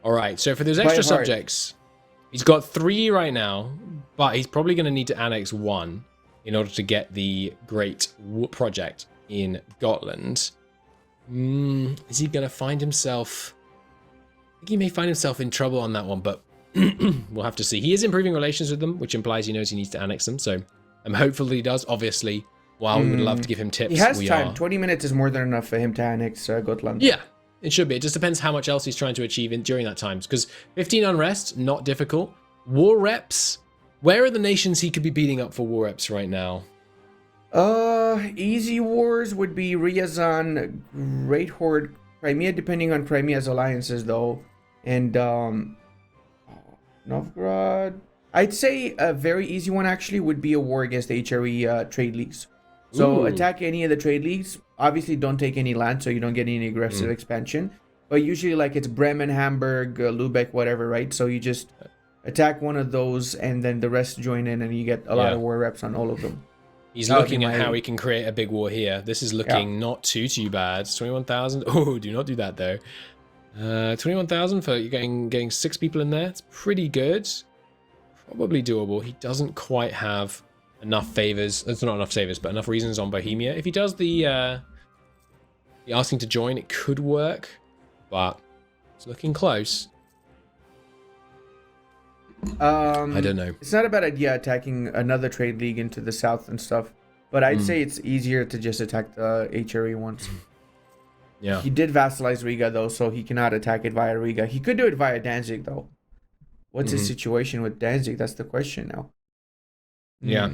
All right, so for those extra subjects, he's got 3 right now, but he's probably going to need to annex 1 in order to get the great project in Gotland. Is he going to find himself... I think he may find himself in trouble on that one, but we'll have to see. He is improving relations with them, which implies he knows he needs to annex them, so... hopefully he does. Obviously, while we would love to give him tips, he has time. 20 minutes is more than enough for him to annex Gotland. Yeah, it should be. It just depends how much else he's trying to achieve during that time. Because 15 unrest, not difficult. War reps. Where are the nations he could be beating up for war reps right now? Easy wars would be Ryazan, Great Horde, Crimea, depending on Crimea's alliances though, and Novgorod. I'd say a very easy one actually would be a war against the HRE trade leagues. So attack any of the trade leagues. Obviously don't take any land so you don't get any aggressive expansion. But usually like it's Bremen, Hamburg, Lubeck, whatever, right? So you just attack one of those and then the rest join in and you get a lot of war reps on all of them. He's looking at how he can create a big war here. This is looking not too bad. 21,000. Oh, do not do that though. 21,000 for getting 6 people in there. It's pretty good. Probably doable. He doesn't quite have enough favors. It's not enough savers, but enough reasons on Bohemia. If he does the asking to join, it could work, but it's looking close. I don't know. It's not a bad idea attacking another trade league into the south and stuff, but I'd say it's easier to just attack the HRE ones. Yeah. He did vassalize Riga though, so he cannot attack it via Riga. He could do it via Danzig though. What's his situation with Danzig? That's the question now. Yeah.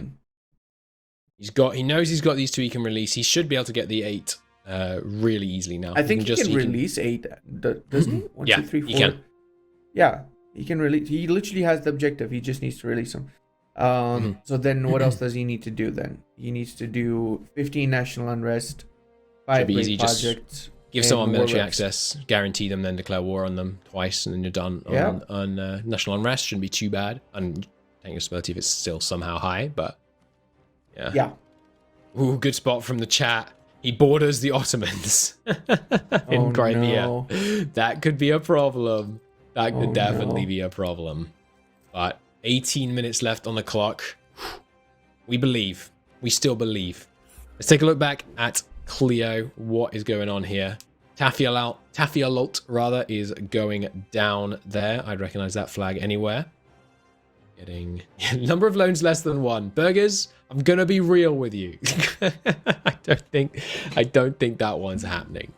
He knows he's got these 2 he can release. He should be able to get the 8 really easily now. I think he can release 8, doesn't he? 1, 2, 3, 4. He can. Yeah, he can release. He literally has the objective. He just needs to release them. So then what else does he need to do then? He needs to do 15 national unrest, 5 great projects. Give someone military access, guarantee them, then declare war on them twice, and then you're done on national unrest. Shouldn't be too bad. And tank stability if it's still somehow high, but yeah. Ooh, good spot from the chat. He borders the Ottomans in Crimea. No. That could be a problem. That could definitely be a problem. But 18 minutes left on the clock. We believe. We still believe. Let's take a look back at Cleo. What is going on here? Tafialolt rather is going down there. I'd recognize that flag anywhere. Getting number of loans less than 1. Burgers, I'm gonna be real with you. I don't think that one's happening.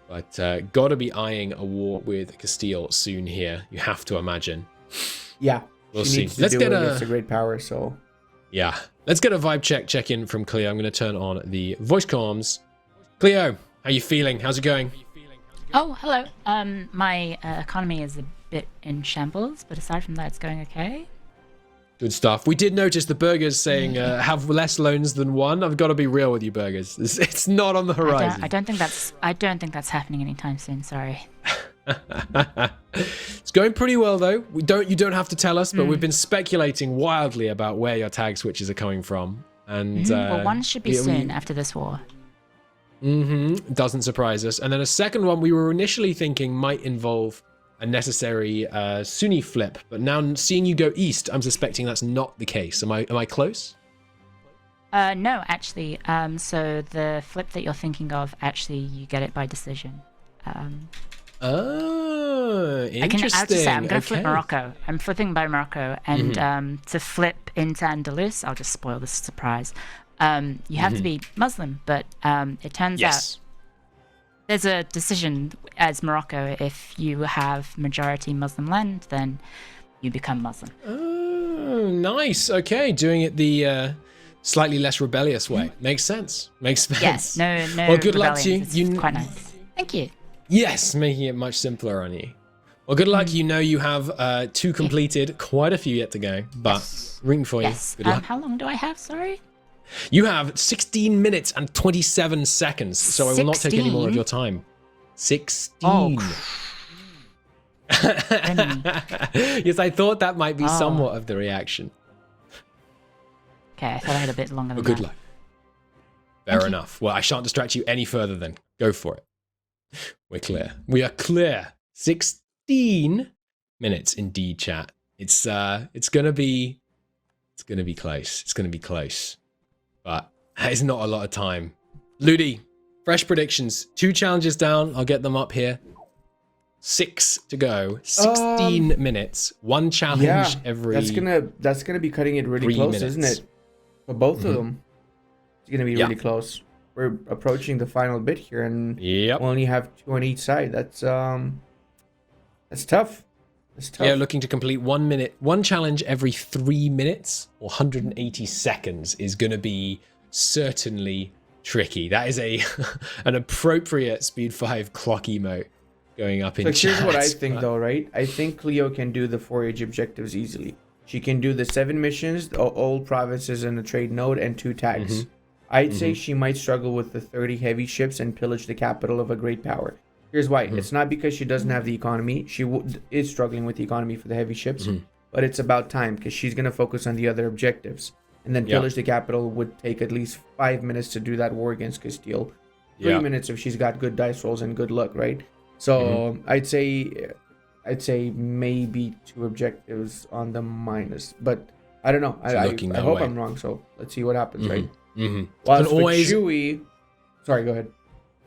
But gotta be eyeing a war with Castile soon here. You have to imagine. Yeah, we'll see. Let's get a great power. So yeah, let's get a vibe check in from Cleo. I'm gonna turn on the voice comms. Cleo, how you feeling? How's it going? Oh, hello. My economy is a bit in shambles, but aside from that, it's going okay. Good stuff. We did notice the Burgers saying have less loans than 1. I've got to be real with you, Burgers. It's not on the horizon. I don't think that's happening anytime soon. Sorry. It's going pretty well though. You don't have to tell us, but we've been speculating wildly about where your tag switches are coming from, and well, one should be soon after this war. Doesn't surprise us. And then a second one we were initially thinking might involve a necessary Sunni flip, but now seeing you go east, I'm suspecting that's not the case. Am I close? No, actually. So the flip that you're thinking of, actually, you get it by decision. Oh, interesting. I'll just say I'm going to flip Morocco. I'm flipping by Morocco, and to flip into Andalus, I'll just spoil this surprise. You have to be Muslim, but it turns out there's a decision as Morocco. If you have majority Muslim land, then you become Muslim. Oh, nice. Okay, doing it the slightly less rebellious way. Makes sense. Yes, no. Well, good luck to you. It's quite nice. Thank you. Yes, making it much simpler on you. Well, good luck. You know you have 2 completed, quite a few yet to go, but rooting for you. Yes. Good luck. How long do I have? Sorry. You have 16 minutes and 27 seconds, so I will not take any more of your time. 16. Oh. Yes, I thought that might be somewhat of the reaction. Okay, I thought I had a bit longer than Well, good that. luck. Fair enough. Well, I shan't distract you any further then. Go for it. We're clear. We are clear. 16 minutes indeed, chat. It's gonna be close. It's gonna be close. But it's not a lot of time. Ludi, fresh predictions. 2 challenges down. I'll get them up here. 6 to go. 16 minutes. 1 challenge every. That's gonna be cutting it really close, isn't it? For both of them, it's gonna be really close. We're approaching the final bit here, and we only have 2 on each side. That's tough. That's tough. Yeah, looking to complete 1 minute, 1 challenge every 3 minutes or 180 seconds is going to be certainly tricky. That is an appropriate Speed 5 clock emote going up in chat. Here's what I think, though, right? I think Cleo can do the 4-age objectives easily. She can do the 7 missions, the old provinces and the trade node, and 2 tags. I'd say she might struggle with the 30 heavy ships and pillage the capital of a great power. Here's why. It's not because she doesn't have the economy. She is struggling with the economy for the heavy ships, but it's about time because she's going to focus on the other objectives. And then pillage the capital would take at least 5 minutes to do that war against Castile. 3 minutes if she's got good dice rolls and good luck, right? So I'd say maybe 2 objectives on the minus, but I don't know. I hope I'm wrong. So let's see what happens, right? While for Chewy, sorry, go ahead.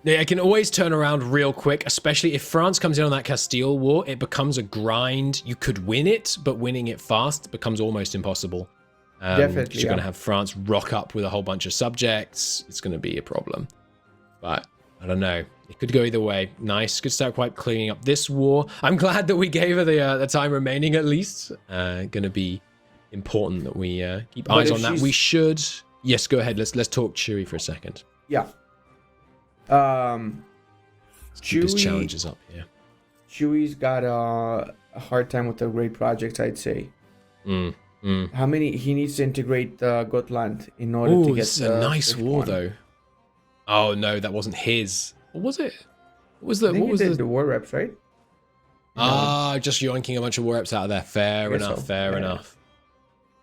Yeah, it can always turn around real quick, especially if France comes in on that Castile war. It becomes a grind. You could win it, but winning it fast becomes almost impossible. Definitely, you're going to have France rock up with a whole bunch of subjects. It's going to be a problem. But I don't know. It could go either way. Nice. Good start quite cleaning up this war. I'm glad that we gave her the time remaining at least. Going to be important that we keep eyes on that. We should... Yes, go ahead. Let's talk Chewy for a second. Yeah. Keep his challenges up here. Chewy's got a hard time with the great projects, I'd say. How many he needs to integrate Gotland in order to get it's a nice war though. Oh no, that wasn't his. What was it? What was the? What was the war reps, right? Just yoinking a bunch of war reps out of there. Fair enough. Fair enough.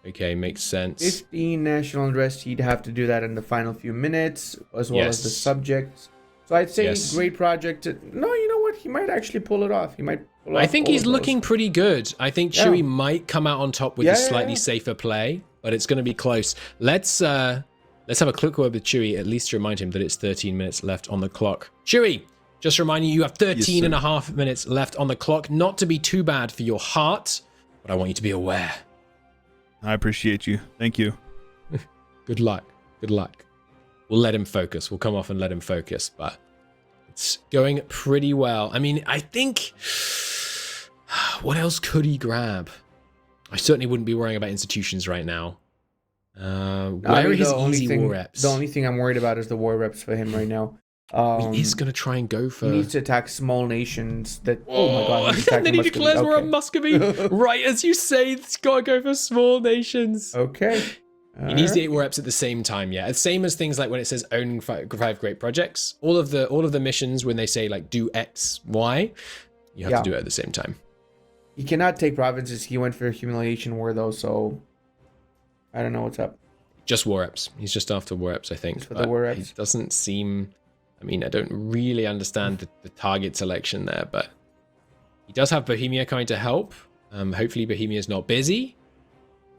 Okay, makes sense. 15 national unrest. He'd have to do that in the final few minutes, as well as the subjects. So I'd say great project. No, you know what? He might actually pull it off. He might pull off. I think he's looking pretty good. I think Chewy might come out on top with a slightly safer play, but it's going to be close. Let's have a quick word with Chewy, at least to remind him that it's 13 minutes left on the clock. Chewy, just reminding you have 13 and a half minutes left on the clock. Not to be too bad for your heart, but I want you to be aware. I appreciate you. Thank you. Good luck. Good luck. We'll let him focus. We'll come off and let him focus, but it's going pretty well. I mean, I think... What else could he grab? I certainly wouldn't be worrying about institutions right now. Where are his easy war reps? The only thing I'm worried about is the war reps for him right now. He is going to try and go for... He needs to attack small nations that... Oh my god. And then he declares we're on Muscovy. Right as you say, it's got to go for small nations. Okay. He needs the 8 war reps at the same time, yeah. Same as things like when it says owning 5 great projects. All of the missions, when they say like do X, Y, you have to do it at the same time. He cannot take provinces. He went for a humiliation war though, so... I don't know what's up. Just war reps. He's just after war reps, I think. Just for the war reps. He doesn't seem I mean, I don't really understand the target selection there, but he does have Bohemia coming to help. Hopefully Bohemia's not busy.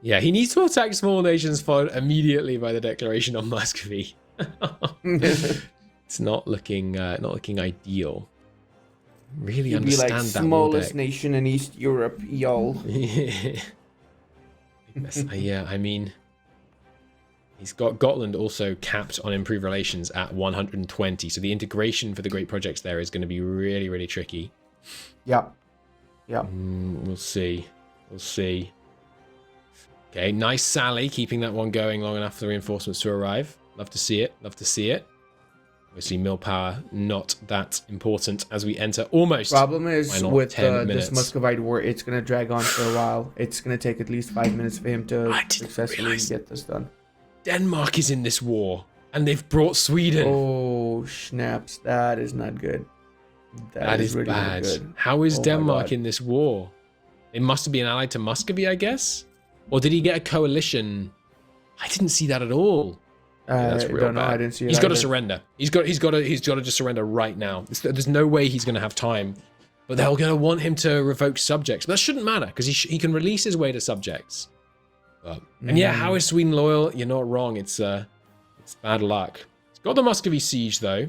Yeah, he needs to attack small nations followed immediately by the declaration on Muscovy. It's not looking ideal. Really You'd understand be like that smallest nation in East Europe, y'all. Yeah, I mean, he's got Gotland also capped on improved relations at 120. So the integration for the great projects there is going to be really, really tricky. Yeah. Yeah. We'll see. We'll see. Okay, nice Sally, keeping that one going long enough for the reinforcements to arrive. Love to see it. Love to see it. Obviously, mill power not that important as we enter almost. Problem is with this minutes. Muscovite war, it's gonna drag on for a while. It's gonna take at least 5 minutes for him to successfully get this done. Denmark is in this war, and they've brought Sweden. Oh snaps! That is not good. That is really bad. Not good. How is Denmark in this war? It must have been allied to Muscovy, I guess. Or did he get a coalition? I didn't see that at all. Yeah, that's real bad. I didn't see it. He's got to surrender. He's got to just surrender right now. There's no way he's going to have time. But they're going to want him to revoke subjects. But that shouldn't matter because he can release his way to subjects. And yeah, how is Sweden loyal? You're not wrong. It's bad luck. He's got the Muscovy siege though.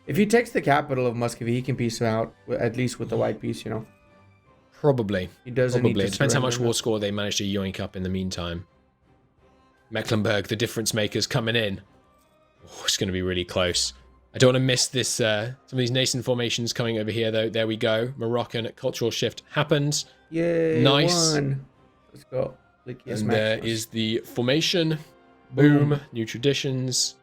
If he takes the capital of Muscovy, he can peace out at least with the white piece, you know. Probably. He doesn't need to It depends how much surrender. war score they manage to yoink up in the meantime. Mecklenburg, the difference makers coming in. Oh, it's going to be really close. I don't want to miss this. Some of these nascent formations coming over here, though. There we go. Moroccan cultural shift happened. Yay! Nice. Let's go. And there is the formation. Boom. New traditions.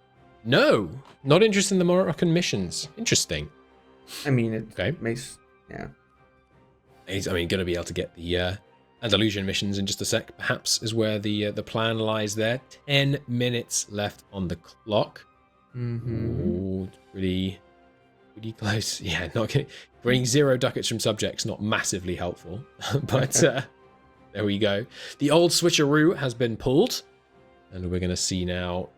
No, not interested in the Moroccan missions. Interesting. I mean, it makes He's, going to be able to get the Andalusian missions in just a sec. Perhaps is where the plan lies there. 10 minutes left on the clock. Ooh, pretty close. Yeah, not getting bringing 0 ducats from subjects, not massively helpful. But there we go. The old switcheroo has been pulled, and we're going to see now.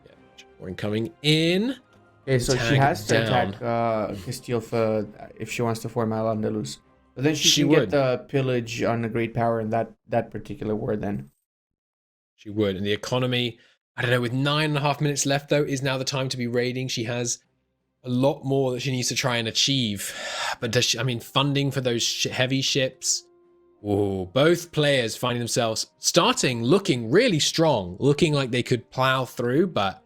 Warren coming in. Okay, so she has to attack Castile for if she wants to form Al-Andalus. But then she can get the pillage on the Great Power in that particular war then. She would. And the economy, I don't know, with 9.5 minutes left, though, is now the time to be raiding. She has a lot more that she needs to try and achieve. But does she, funding for those heavy ships. Whoa, both players finding themselves looking really strong, looking like they could plow through, but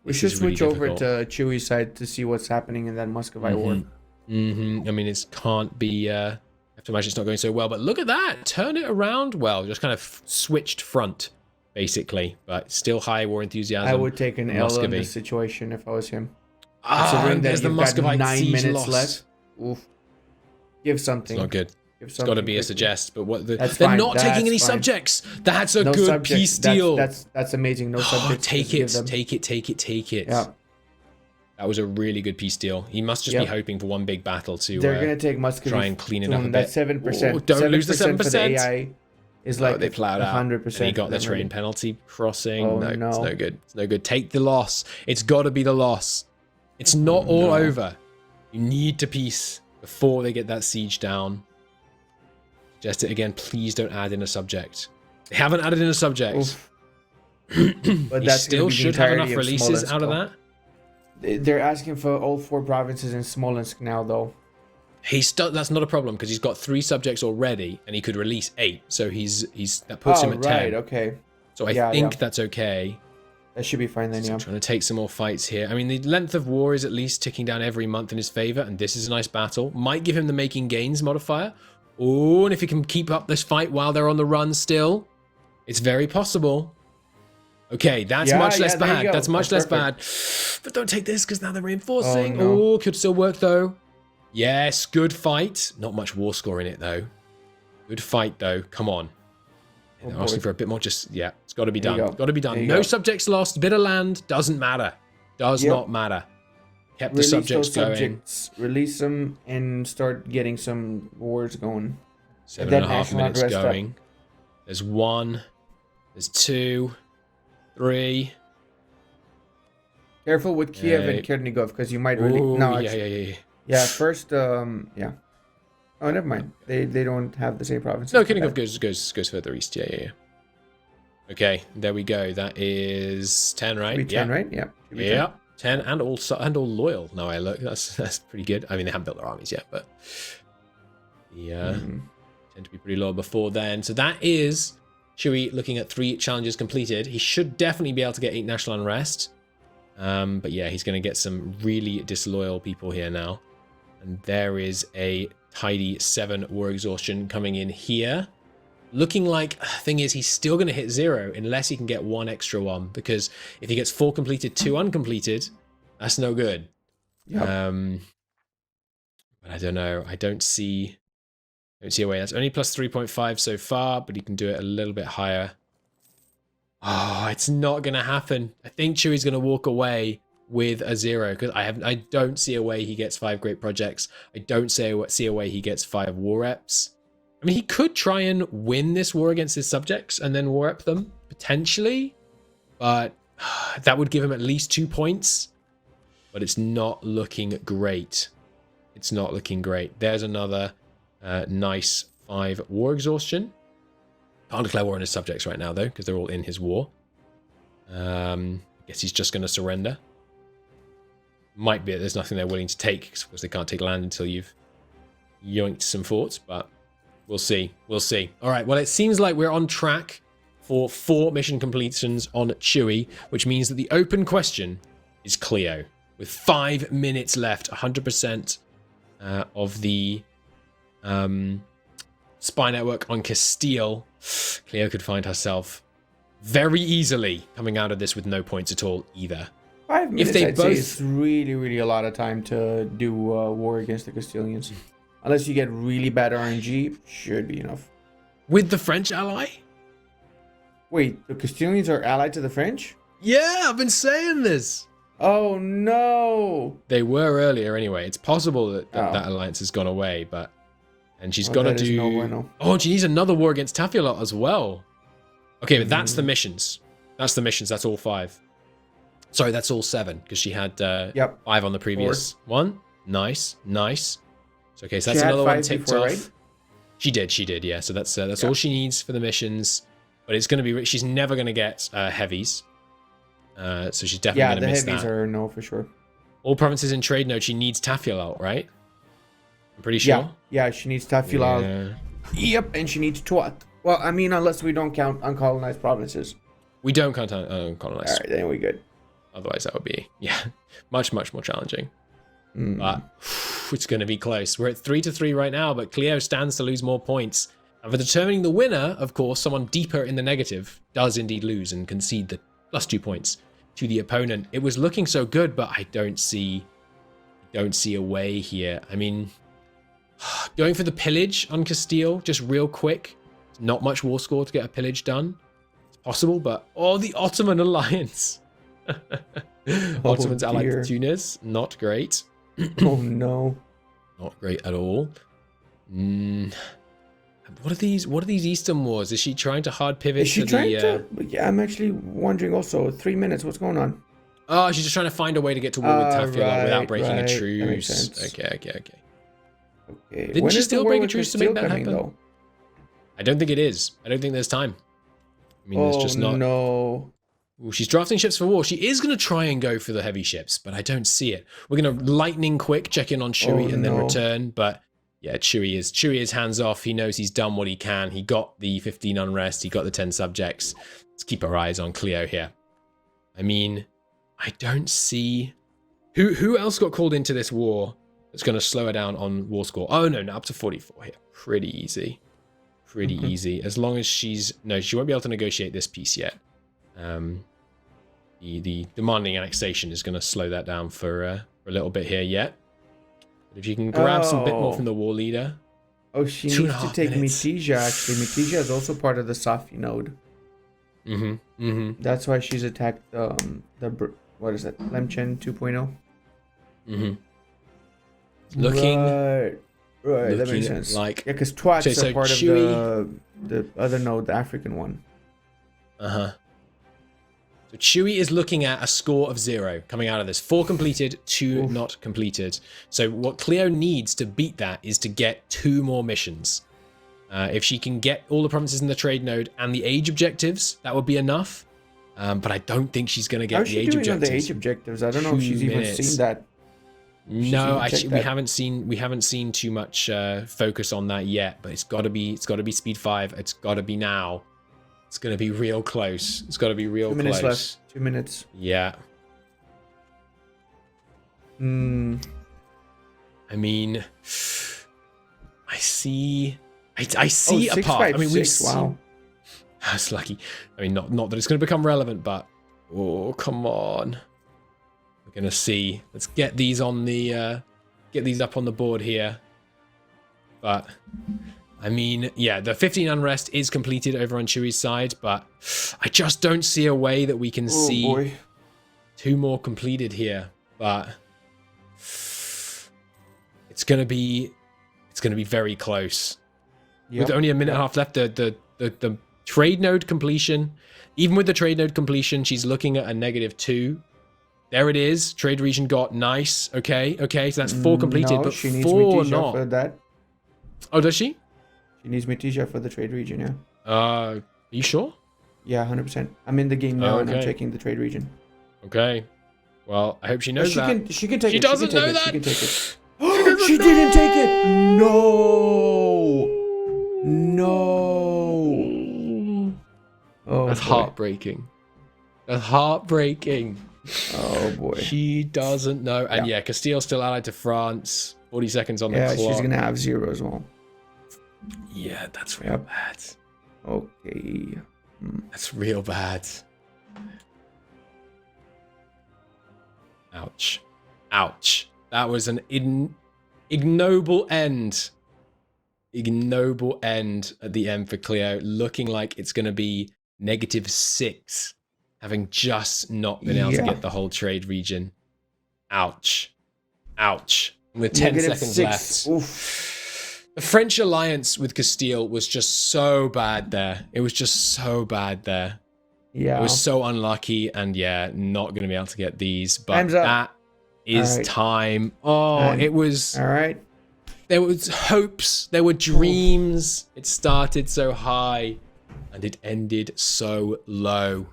we should switch over to Chewy's side to see what's happening in that Muscovite war. It can't be. I have to imagine it's not going so well. But look at that! Turn it around. Well, just kind of switched front, basically. But still high war enthusiasm. I would take an L in this situation if I was him. There's the Muscovite 9 siege minutes lost. left. Oof. Give something. It's not good. It's got to be a suggest. But they're not taking any subjects. That's a good peace deal. That's amazing. No subjects. Take it. Yeah. That was a really good peace deal. He must just be hoping for one big battle to They're going to take Muscovy. Try and clean it up a bit. That's 7%. Don't lose the 7%. For the AI is like they plowed 100%. And he got the terrain penalty crossing. Oh, no, it's no good. It's no good. Take the loss. It's got to be the loss. It's not all over. You need to peace before they get that siege down. Suggest it again. Please don't add in a subject. They haven't added in a subject. But he still should have enough releases out of that. They're asking for all 4 provinces in Smolensk now, though. That's not a problem because he's got 3 subjects already, and he could release 8. So that puts him at 10. Right, okay. So I think that's okay. That should be fine then. I'm trying to take some more fights here. The length of war is at least ticking down every month in his favor, and this is a nice battle. Might give him the making gains modifier. Oh, and if he can keep up this fight while they're on the run still, it's very possible. Okay, that's much less bad. That's much less bad. But don't take this because now they're reinforcing. Oh, could still work though. Yes, good fight. Not much war score in it though. Good fight though. Come on. They're asking for a bit more. It's got to be done. Got to be done. No subjects lost. Bit of land. Doesn't matter. Does not matter. Kept the subjects going. Release them and start getting some wars going. 7.5 minutes going. There's 1. There's 2. 3. Careful with Kiev and Chernigov because you might really. Ooh, No, yeah. First, yeah. Oh, never mind. They don't have the same province. No, Chernigov goes further east. Yeah. Okay, there we go. That is 10, right? Should be 10, right? Yeah. Yeah. 10 and all loyal. Now I look. That's pretty good. I mean, they haven't built their armies yet, but yeah, tend to be pretty loyal before then. So that is Chewy looking at 3 challenges completed. He should definitely be able to get 8 national unrest. But yeah, he's going to get some really disloyal people here now. And there is a tidy 7 war exhaustion coming in here. Looking like, thing is, he's still going to hit 0 unless he can get 1 extra one. Because if he gets 4 completed, 2 uncompleted, that's no good. Yep. But I don't know. I don't see a way. That's only plus 3.5 so far, but he can do it a little bit higher. Oh, it's not going to happen. I think Chewy's going to walk away with a 0 because I don't see a way he gets 5 great projects. I don't see a way he gets 5 war reps. I mean, he could try and win this war against his subjects and then war rep them, potentially. But that would give him at least 2 points. But it's not looking great. It's not looking great. There's another nice 5 war exhaustion. Can't declare war on his subjects right now, though, because they're all in his war. I guess he's just going to surrender. Might be that there's nothing they're willing to take, because they can't take land until you've yoinked some forts, but we'll see. We'll see. All right, well, it seems like we're on track for 4 mission completions on Chewy, which means that the open question is Cleo. With 5 minutes left, 100% of the spy network on Castile, Cleo could find herself very easily coming out of this with no points at all either. 5 minutes, I'd say, is really, really a lot of time to do war against the Castilians. Unless you get really bad RNG, should be enough. With the French ally? Wait, the Castilians are allied to the French? Yeah, I've been saying this. Oh, no. They were earlier anyway. It's possible that that alliance has gone away, but... And she's got to do... No bueno. Oh, she needs another war against Tafilot as well. Okay, but that's the missions. That's the missions. That's all 5. Sorry, that's all 7, because she had 5 on the previous one. Nice. So, okay, so that's another one ticked off. Right? She did, yeah. So that's all she needs for the missions. But it's going to be... She's never going to get heavies. So she's definitely going to miss that. Yeah, the heavies are no for sure. All provinces in trade node, she needs Tafilalt, right? I'm pretty sure. Yeah, she needs Tafilalt. Yeah. Yep, and she needs Tuat. Well, I mean, unless we don't count uncolonized provinces. We don't count uncolonized. All right, then we're good. Otherwise, that would be, much, much more challenging. But it's going to be close. We're at 3-3 right now, but Cleo stands to lose more points. And for determining the winner, of course, someone deeper in the negative does indeed lose and concede the plus 2 points to the opponent. It was looking so good, but I don't see a way here. I mean, going for the pillage on Castile, just real quick. Not much war score to get a pillage done. It's possible, but the Ottoman alliance. Ottomans allied to Tunis, not great. Oh no, not great at all. What are these Eastern wars? Is she trying to hard pivot? Is she trying to? Yeah, I'm actually wondering. Also, 3 minutes. What's going on? Oh, she's just trying to find a way to get to war with Tafilalt without breaking a truce. Okay. Didn't she still break a truce to make that happen? Though? I don't think it is. I don't think there's time. I mean, there's just not. No. Well, she's drafting ships for war. She is going to try and go for the heavy ships, but I don't see it. We're going to lightning quick check in on Chewy and then return. But yeah, Chewy is hands off. He knows he's done what he can. He got the 15 unrest. He got the 10 subjects. Let's keep our eyes on Cleo here. I mean, I don't see who else got called into this war that's going to slow her down on war score. Oh no, up to 44 here. Pretty easy. Easy. As long as she won't be able to negotiate this piece yet. The demanding annexation is going to slow that down for a little bit here yet. But if you can grab some bit more from the war leader. Oh, she needs to take Mitija, actually. Mitija is also part of the Safi node. That's why she's attacked what is that? Lemchen 2.0? Looking Right, that makes sense. Like, because Twats are part Chewy, of the other node, the African one. So So Chewy is looking at a score of 0 coming out of this. 4 completed, 2 not completed. So what Cleo needs to beat that is to get 2 more missions. If she can get all the provinces in the trade node and the age objectives, that would be enough. But I don't think she's going to get the age objectives. The age objectives? I don't know if she's even seen that. No, actually, we haven't seen too much focus on that yet. But it's got to be speed 5. It's got to be now. It's going to be real close. It's got to be real 2 minutes close. left. 2 minutes. Yeah. I mean, I see a path. I mean, we've seen. Wow. That's lucky. I mean, not that it's going to become relevant, but come on. We're going to see. Let's get these on the get these up on the board here. But I mean, yeah, the 15 unrest is completed over on Chewy's side, but I just don't see a way that we can see 2 more completed here. But it's gonna be very close. Yep. With only a minute and a half left, the trade node completion, even with the trade node completion, she's looking at a -2. There it is. Trade region got nice. Okay, so that's 4 completed, but she needs 4 Mitisha not. for that. Oh, does she? She needs Mitisha for the trade region, yeah. Are you sure? Yeah, 100%. I'm in the game now and I'm Okay. checking the trade region. Okay. Well, I hope she knows that. She can take She it. doesn't she can know take that. It. She can take it. She didn't take it. No. Oh, That's boy. heartbreaking. That's heartbreaking. Oh boy. She doesn't know. And yeah, Castile's still allied to France. 40 seconds on the clock. Yeah, she's gonna have 0 as well. Yeah, that's real bad. Okay. That's real bad. Ouch. Ouch. That was an ignoble end. Ignoble end at the end for Cleo. Looking like it's going to be -6. Having just not been able to get the whole trade region. Ouch. Ouch. With 10 seconds left. Oof. The French alliance with Castile was just so bad there. It was just so bad there. Yeah. It was so unlucky, and yeah, not going to be able to get these. But Time's up. that is time. Oh, it was. All right. There was hopes. There were dreams. It started so high, and it ended so low.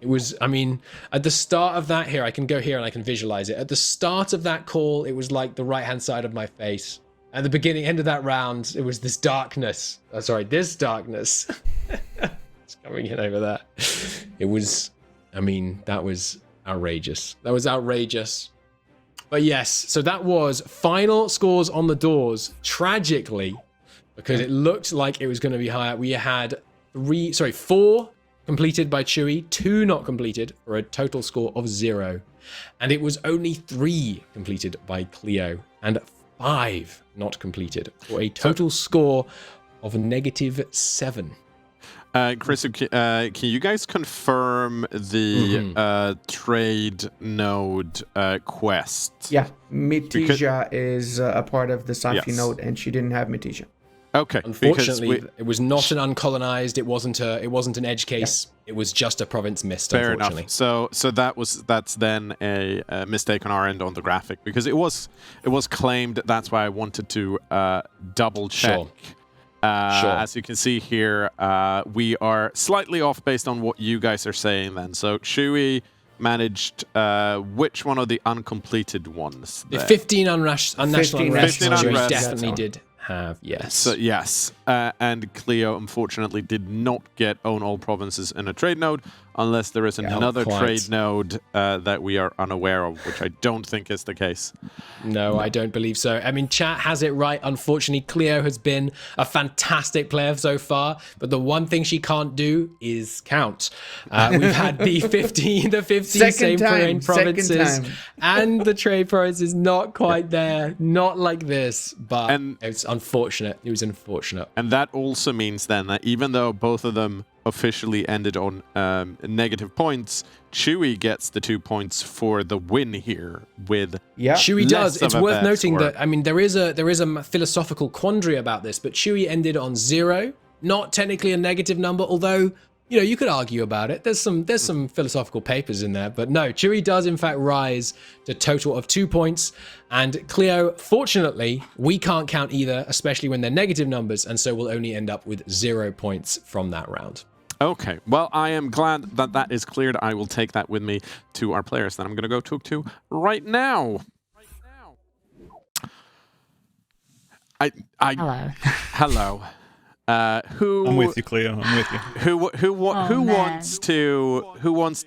It was, I mean, at the start of that here, I can go here and I can visualize it. At the start of that call, it was like the right-hand side of my face. At the beginning, end of that round, it was this darkness. Oh, sorry, this darkness. It's coming in over there. It was, I mean, that was outrageous. That was outrageous. But yes, so that was final scores on the doors. Tragically, because it looked like it was going to be higher, we had 4 completed by Chewy, 2 not completed, for a total score of 0. And it was only 3 completed by Cleo, and 5 not completed, for a total score of -7. Chris, can you guys confirm the trade node quest? Yeah, Mitisha is a part of the Safi node, and she didn't have Mitisha. Okay. Unfortunately, it was not an uncolonized. It wasn't an edge case. Yeah. It was just a province missed. Fair unfortunately. Enough. So that's then a mistake on our end on the graphic, because it was claimed. That's why I wanted to double check. Sure. As you can see here, we are slightly off based on what you guys are saying then. So Chewy managed which one of the uncompleted ones? The 15 unnational unrest. 15 unrest. Definitely did have, yes. So, yes. And Cleo, unfortunately, did not get own all provinces in a trade node, unless there is another trade node that we are unaware of, which I don't think is the case. No, I don't believe so. I mean, chat has it right. Unfortunately, Cleo has been a fantastic player so far, but the one thing she can't do is count. We've had the 15 same provinces, and the trade provinces not quite there, not like this, but it's unfortunate. It was unfortunate. And that also means then that even though both of them officially ended on negative points, Chewy gets the 2 points for the win here with Chewy does. It's worth noting that, I mean, there is a philosophical quandary about this, but Chewy ended on 0, not technically a negative number, although you know, you could argue about it. There's some philosophical papers in there, but no, Chewy does in fact rise to a total of 2 points. And Cleo, fortunately, we can't count either, especially when they're negative numbers, and so we'll only end up with 0 points from that round. Okay, well, I am glad that that is cleared. I will take that with me to our players that I'm going to go talk to right now. Hello. Hello. Who? I'm with you, Cleo. I'm with you. Who wants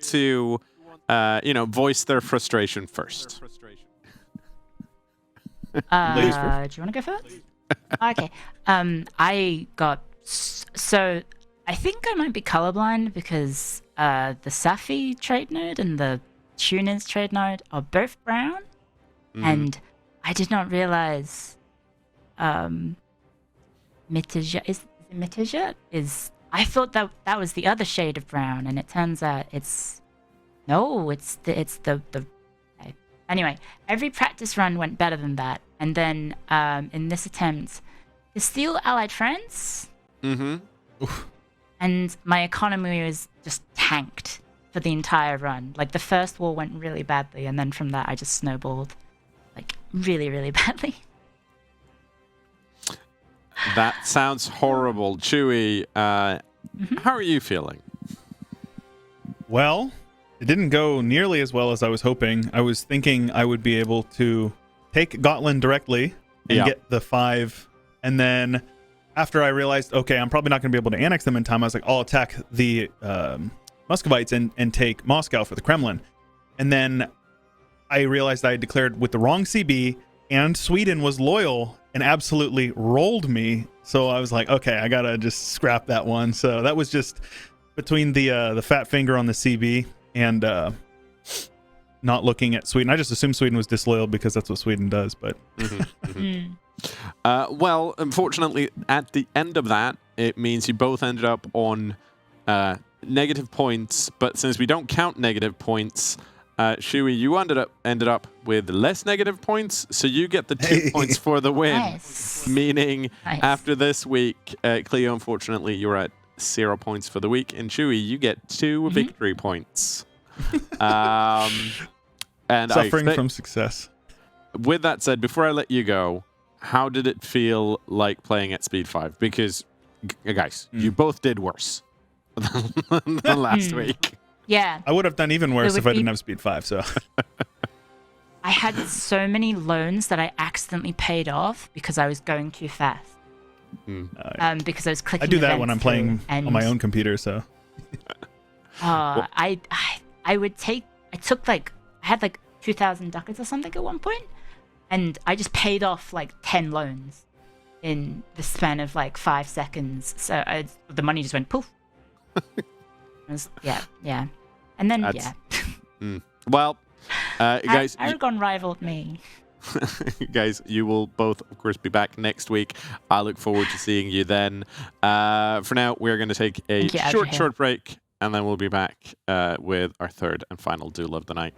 to voice their frustration first? Do you want to go first? Okay. I got so I think I might be colorblind because the Safi trade node and the Tuners trade node are both brown, and I did not realize Mitija is. I thought that was the other shade of brown, and it turns out it's the. Okay. Anyway, every practice run went better than that, and then in this attempt to steal allied friends, and my economy was just tanked for the entire run. Like the first war went really badly, and then from that I just snowballed, like really, really badly. That sounds horrible. Chewy, how are you feeling? Well, it didn't go nearly as well as I was hoping. I was thinking I would be able to take Gotland directly and get the 5. And then after I realized, okay, I'm probably not going to be able to annex them in time, I was like, I'll attack the Muscovites and take Moscow for the Kremlin. And then I realized I had declared with the wrong CB, and Sweden was loyal and absolutely rolled me. So I was like, okay, I gotta just scrap that one. So that was just between the fat finger on the CB and not looking at Sweden. I just assumed Sweden was disloyal because that's what Sweden does. But well, unfortunately, at the end of that, it means you both ended up on negative points. But since we don't count negative points, Chewy, you ended up with less negative points, so you get the 2 points for the win. Nice. Meaning, after this week, Cleo, unfortunately, you're at 0 points for the week, and Chewy, you get 2 victory points. And suffering from success. With that said, before I let you go, how did it feel like playing at speed 5? Because, guys, you both did worse than last week. Yeah. I would have done even worse if I didn't have speed 5, so. I had so many loans that I accidentally paid off because I was going too fast. Because I was clicking. I do that when I'm playing on my own computer, so. I had like 2,000 ducats or something at one point, and I just paid off like 10 loans in the span of like 5 seconds. So the money just went poof. Yeah. And then, Well, guys... Aragon rivaled me. Guys, you will both, of course, be back next week. I look forward to seeing you then. For now, we're going to take a short break, and then we'll be back with our third and final duel of the night.